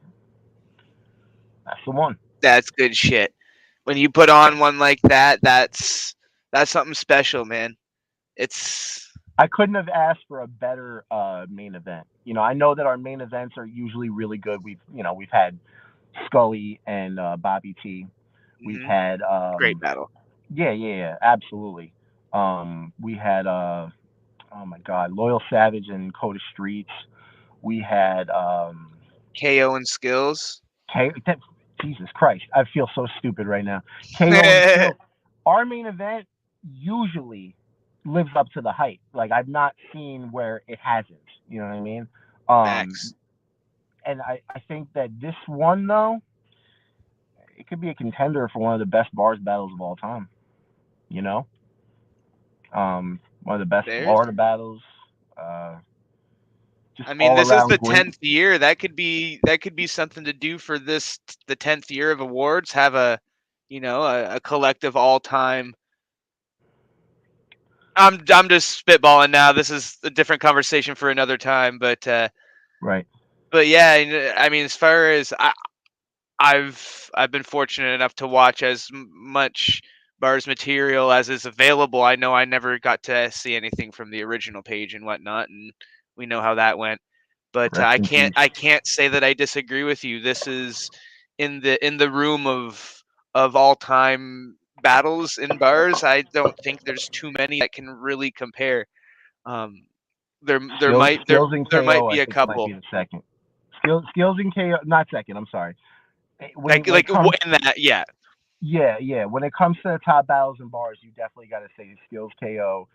That's the one. That's good shit. When you put on one like that, that's something special, man. I couldn't have asked for a better main event. I know that our main events are usually really good. We've had Scully and Bobby T. We've had great battle. Yeah, absolutely. We had oh my God, Loyal Savage and Coda Streets. We had KO and Skills. Jesus Christ, I feel so stupid right now. KO and Skills. Our main event usually lives up to the hype. Like, I've not seen where it hasn't. You know what I mean? And I think that this one, though, it could be a contender for one of the best bars battles of all time. One of the best Florida battles. I mean, this is the great. 10th year. That could be something to do for the 10th year of awards. Have a collective all time. I'm just spitballing now. This is a different conversation for another time, but right. But yeah, I mean, as far as I've been fortunate enough to watch as much B.A.R.Z material as is available. I know I never got to see anything from the original page and whatnot, and we know how that went. But I can't say that I disagree with you. This is in the room of all time battles in bars, I don't think there's too many that can really compare. Um, there Skills, might skills and there might KO, I be a think might be couple the second. Skills and KO, not second. I'm sorry. When it like comes, in that, yeah, yeah. When it comes to the top battles and bars, you definitely got to say skills KO,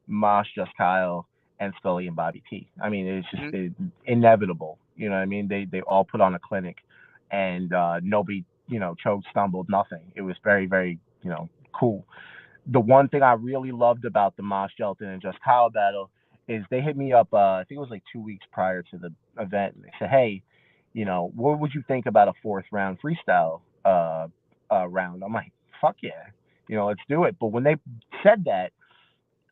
Mosh, Just Kyle, and Scully and Bobby T. I mean, it's just hmm inevitable. You know what I mean? They all put on a clinic, and nobody choked, stumbled, nothing. It was very very cool. The one thing I really loved about the Mosh Gelton and Just Kyle battle is they hit me up. I think it was like 2 weeks prior to the event. And they said, "Hey, what would you think about a fourth round freestyle round?" I'm like, "Fuck yeah, let's do it." But when they said that,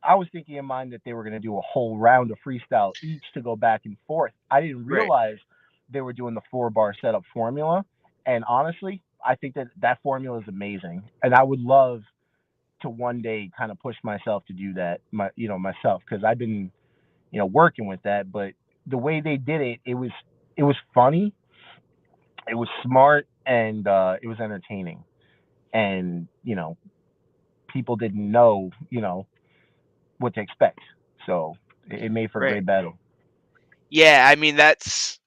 I was thinking in mind that they were going to do a whole round of freestyle each to go back and forth. I didn't right, realize they were doing the 4 bar setup formula. And honestly, I think that formula is amazing. And I would love to one day kind of push myself to do that, myself, because I've been, working with that. But the way they did it, it was funny, it was smart, and it was entertaining. And people didn't know, what to expect. So it made for a right. great battle. Yeah, I mean that's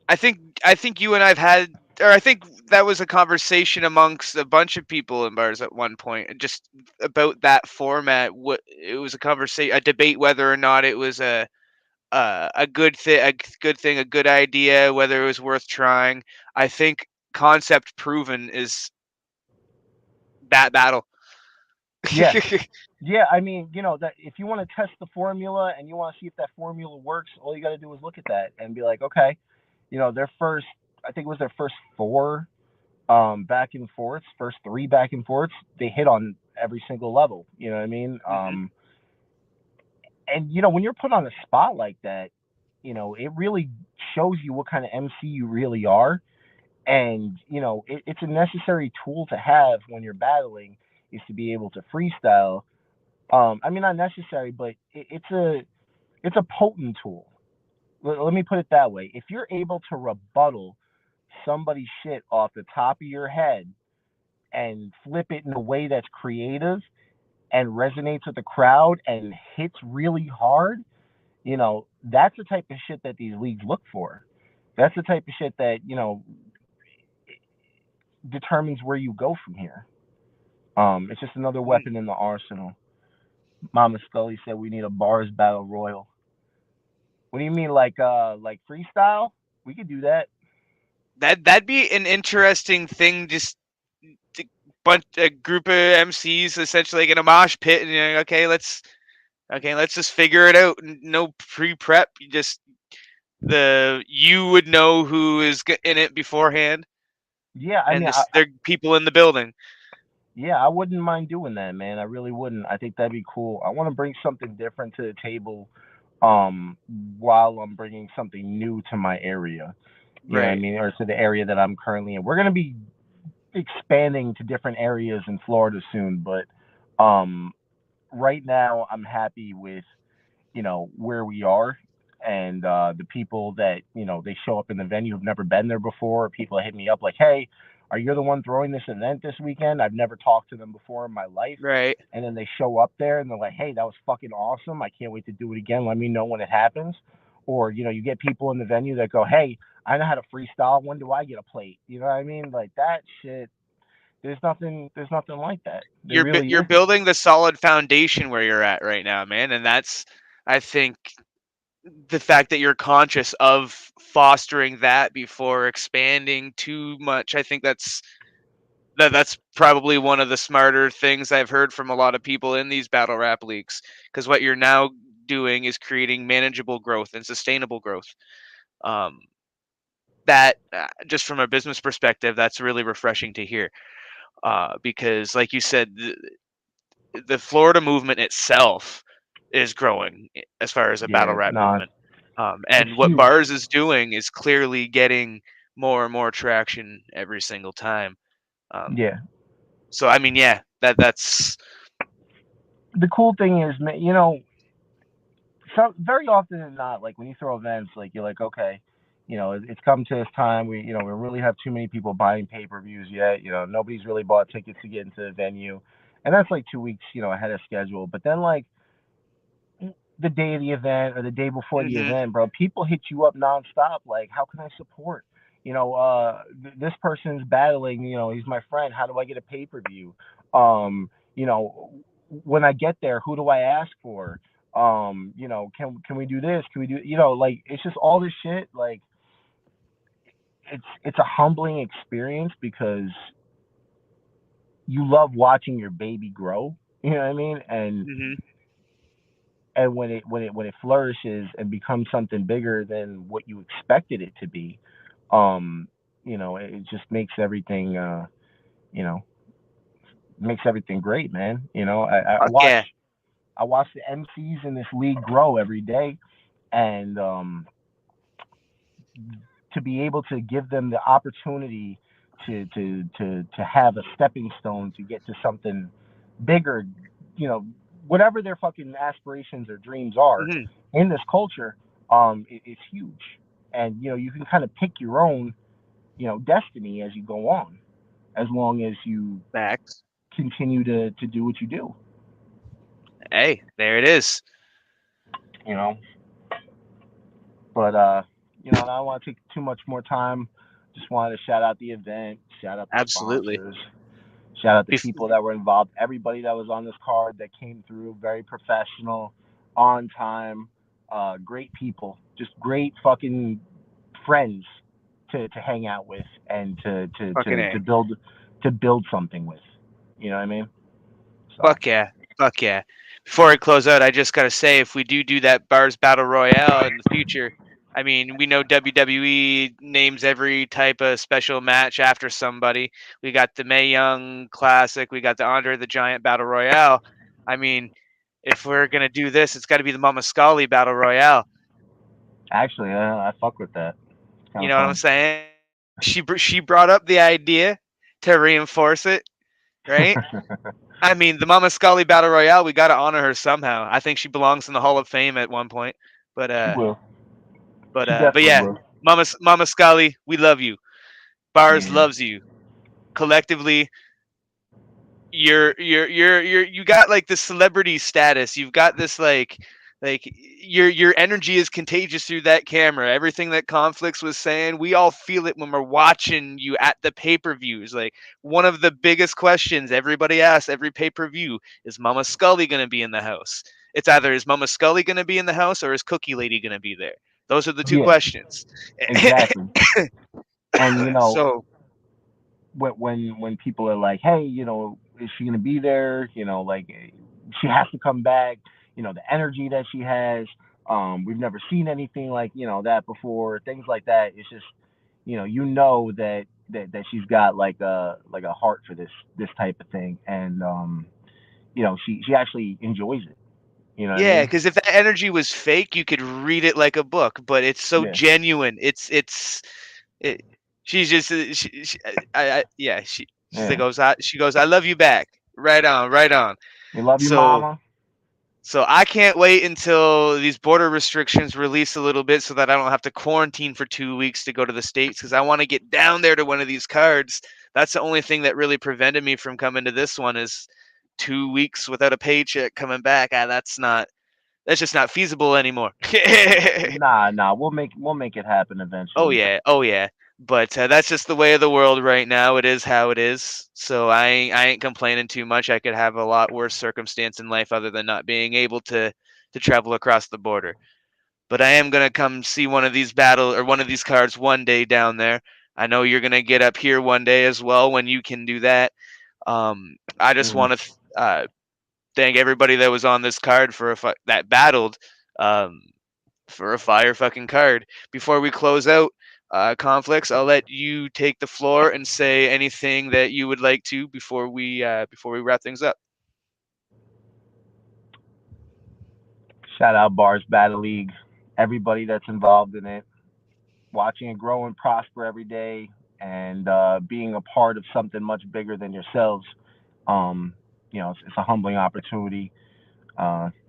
I think you and I've had, or I think that was a conversation amongst a bunch of people in bars at one point, just about that format. What it was a conversation, a debate whether or not it was a good thing, a good idea, whether it was worth trying. I think concept proven is that battle. Yeah. Yeah, I mean, that if you want to test the formula and you want to see if that formula works, all you got to do is look at that and be like, okay, their first, I think it was their first 4 back and forths, first 3 back and forths, they hit on every single level. You know what I mean? hmm And when you're put on a spot like that, it really shows you what kind of MC you really are. And it's a necessary tool to have when you're battling, is to be able to freestyle. I mean, not necessary, but it's a potent tool. Let me put it that way. If you're able to rebuttal somebody's shit off the top of your head and flip it in a way that's creative and resonates with the crowd and hits really hard, that's the type of shit that these leagues look for. That's the type of shit that, determines where you go from here. It's just another weapon in the arsenal. Mama Scully said we need a bars battle royal. What do you mean, like freestyle? We could do that. That'd be an interesting thing. Just to a group of MCs essentially like in a mosh pit, and you're like, okay, let's just figure it out. No pre prep. You just you would know who is in it beforehand, Yeah, I and mean, this there are people in the building. yeah, I wouldn't mind doing that, man. I really wouldn't. I think that'd be cool. I want to bring something different to the table, um, while I'm bringing something new to my area. You know what I Right. mean, or to the area that I'm currently in. We're gonna be expanding to different areas in Florida soon, but right now I'm happy with where we are, and the people that they show up in the venue who've never been there before. People hit me up like, "Hey, are you the one throwing this event this weekend? I've never talked to them before in my life." Right. And then they show up there and they're like, "Hey, that was fucking awesome. I can't wait to do it again. Let me know when it happens." Or you get people in the venue that go, "Hey, I know how to freestyle. When do I get a plate?" You know what I mean? Like that shit. There's nothing like that. There really You're isn't. building the solid foundation where you're at right now, man, and that's I think the fact that you're conscious of fostering that before expanding too much. I think that's probably one of the smarter things I've heard from a lot of people in these battle rap leagues, because what you're now doing is creating manageable growth and sustainable growth. Um, that just from a business perspective, that's really refreshing to hear. Because, like you said, the Florida movement itself is growing as far as a battle Yeah, rap no, movement. it's And what huge. Bars is doing is clearly getting more and more traction every single time. Um, Yeah. so I mean, yeah, that's The cool thing is, so very often than not, like when you throw events, like you're like, okay, It's come to this time. We really have too many people buying pay-per-views yet. Nobody's really bought tickets to get into the venue, and that's like 2 weeks, ahead of schedule. But then like the day of the event or the day before the Mhm. event, bro, people hit you up nonstop. Like, how can I support? This person's battling. He's my friend. How do I get a pay-per-view? Um, you know, when I get there, who do I ask for? Can we do this? Can we do? Like it's just all this shit. Like it's a humbling experience because you love watching your baby grow. You know what I mean? Mhm. And when it flourishes and becomes something bigger than what you expected it to be, um, it just you know, makes everything great, man. Fuck yeah. I watch the MCs in this league grow every day, and to be able to give them the opportunity to have a stepping stone to get to something bigger, you know, whatever their fucking aspirations or dreams are Mhm. in this culture, it's huge. And you can kind of pick your own, destiny as you go on, as long as you Facts. continue to do what you do. Hey, there it is. You know, but I don't want to take too much more time. Just wanted to shout out the event, shout out the Absolutely. sponsors, shout out the Bef- people that were involved, everybody that was on this card that came through, very professional, on time, great people, just great fucking friends to hang out with and Fucking A. to build something with. You know what I mean? So Fuck yeah. Fuck yeah. Before I close out, I just gotta say, if we do that bars battle royale in the future, I mean, we know WWE names every type of special match after somebody. We got the Mae Young Classic. We got the Andre the Giant Battle Royale. I mean, if we're gonna do this, it's got to be the Mama Scully Battle Royale. actually, I fuck with that. It's kind You of know what I'm fun. saying? She brought up the idea to reinforce it, right? I mean, the Mama Scully Battle Royale, we got to honor her somehow. I think she belongs in the Hall of Fame at one point. But She uh, will. but She uh, but definitely yeah, will. Mama Scully, we love you. Bars Yeah. loves you. Collectively, you got like this celebrity status. You've got this like your energy is contagious through that camera. Everything that Conflix was saying, we all feel it when we're watching you at the pay-per-views. Like one of the biggest questions everybody asks every pay-per-view is Mama Scully going to be in the house? It's either is Mama Scully going to be in the house or is Cookie Lady going to be there? Those are the two Yeah. questions. Exactly. And So, when people are like, hey, is she gonna be there? Like she has to come back. The energy that she has. We've never seen anything like that before. Things like that. It's just that she's got like a heart for this type of thing, and she actually enjoys it. You know what I yeah, mean? because if that energy was fake, you could read it like a book, but it's so Yeah, genuine. It, she's just yeah, she's like yeah. goes, I love you back. Right on, right on. We love you, So mama. so I can't wait until these border restrictions release a little bit so that I don't have to quarantine for 2 weeks to go to the States because I want to get down there to one of these cards. That's the only thing that really prevented me from coming to this one is 2 weeks without a paycheck coming back. That's just not feasible anymore. Nah. We'll make it happen Oh eventually. yeah, oh yeah. But that's just the way of the world right now. It is how it is. So I ain't complaining too much. I could have a lot worse circumstance in life other than not being able to travel across the border. But I am gonna come see one of these battle or one of these cards one day down there. I know you're gonna get up here one day as well when you can do that. I just Mm. want to thank everybody that was on this card for that battled. Um, for a fire fucking card. Before we close out, conflicts, I'll let you take the floor and say anything that you would like to before we wrap things up. Shout out Bars Battle League, everybody that's involved in it, watching it grow and prosper every day, and being a part of something much bigger than yourselves. It's a humbling opportunity.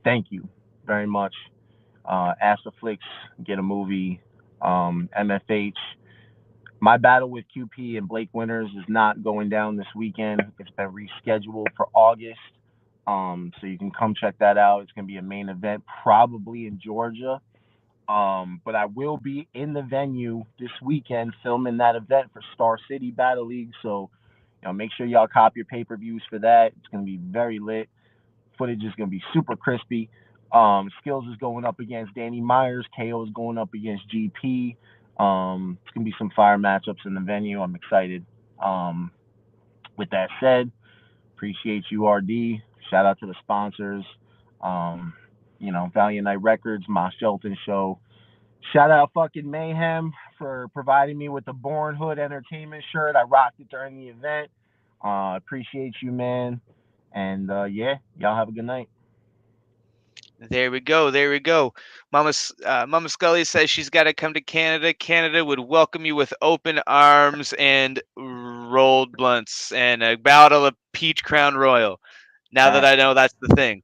Thank you very much. Ask the Flicks, get a movie. MFH. My battle with QP and Blake Winters is not going down this weekend. It's been rescheduled for August. So you can come check that out. It's going to be a main event, probably in Georgia. But I will be in the venue this weekend filming that event for Star City Battle League. So, make sure y'all cop your pay-per-views for that. It's going to be very lit. Footage is going to be super crispy. Skills is going up against Danny Myers. KO is going up against GP. It's going to be some fire matchups in the venue. I'm excited. With that said, appreciate you, RD. Shout out to the sponsors. Valiant Night Records, Ma Shelton Show. Shout out fucking Mayhem for providing me with the Born Hood Entertainment shirt. I rocked it during the event. Appreciate you, man. And yeah, y'all have a good night. There we go. There we go. Mama Scully says she's got to come to Canada. Canada would welcome you with open arms and rolled blunts and a bottle of Peach Crown Royal. Now that I know that's the thing,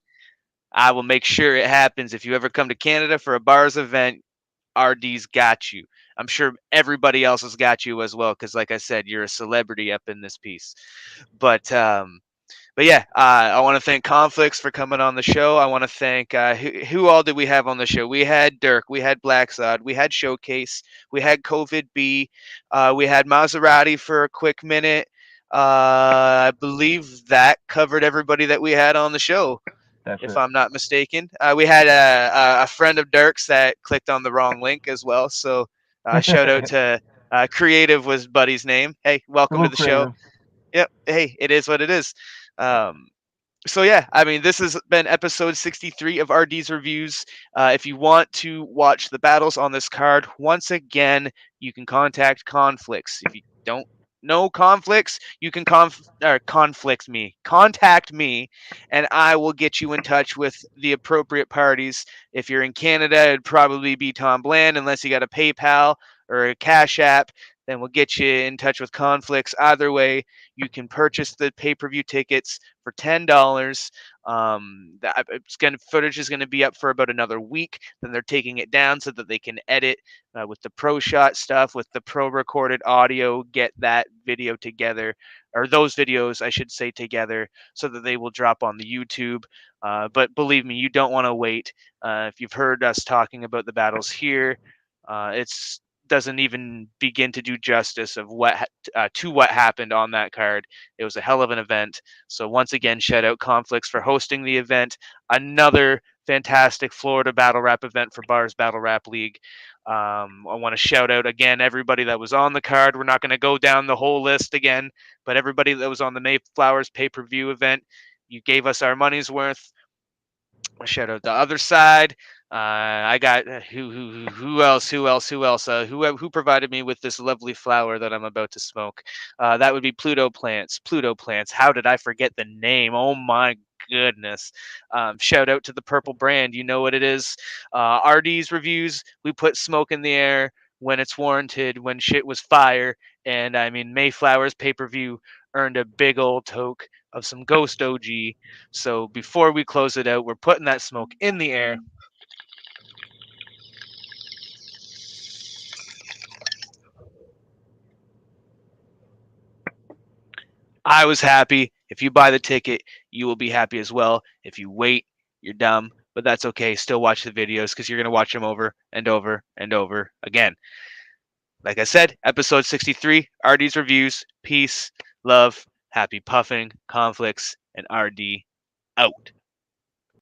I will make sure it happens. If you ever come to Canada for a B.A.R.Z event, RD's got you. I'm sure everybody else has got you as well, because like I said, you're a celebrity up in this piece. But yeah, I want to thank Conflix for coming on the show. I want to thank who all did we have on the show? We had Dirk, we had B.A.R.Z, we had Showcase, we had COVID B, we had Maserati for a quick minute. I believe that covered everybody that we had on the show. If I'm not mistaken. We had a friend of Dirk's that clicked on the wrong link as well. So shout out to Creative was Buddy's name. Hey, welcome to the show. Yep. Hey, it is what it is. So yeah, I mean, this has been episode 63 of RD's Reviews. If you want to watch the battles on this card, once again, you can contact Conflix. If you don't know Conflix, you can contact me, and I will get you in touch with the appropriate parties. If you're in Canada, it'd probably be Tom Bland, unless you got a PayPal or a Cash App. Then we'll get you in touch with Conflix. Either way, you can purchase the pay-per-view tickets for $10. Footage is going to be up for about another week. Then they're taking it down so that they can edit with the pro shot stuff, with the pro recorded audio, get that video together, or those videos, I should say, together, so that they will drop on the YouTube. But believe me, you don't want to wait. If you've heard us talking about the battles here, it's doesn't even begin to do justice of what happened on that card. It was a hell of an event. So once again, shout out Conflix for hosting the event. Another fantastic Florida battle rap event for B.A.R.Z Battle Rap League. I want to shout out again everybody that was on the card. We're not going to go down the whole list again, but everybody that was on the Mayflowers pay-per-view event, you gave us our money's worth. Shout out the other side. I got who else? Who provided me with this lovely flower that I'm about to smoke? That would be Pluto Plants. Pluto Plants. How did I forget the name? Oh my goodness. Shout out to the Purple Brand. You know what it is. RD's Reviews. We put smoke in the air when it's warranted, when shit was fire. And I mean, Mayflowers pay-per-view earned a big old toke of some Ghost OG. So before we close it out, we're putting that smoke in the air. I was happy. If you buy the ticket, you will be happy as well. If you wait, you're dumb, but that's okay. Still watch the videos, because you're going to watch them over and over and over again. Like I said, episode 63, RD's Reviews. Peace, love, happy puffing, Conflix, and RD out.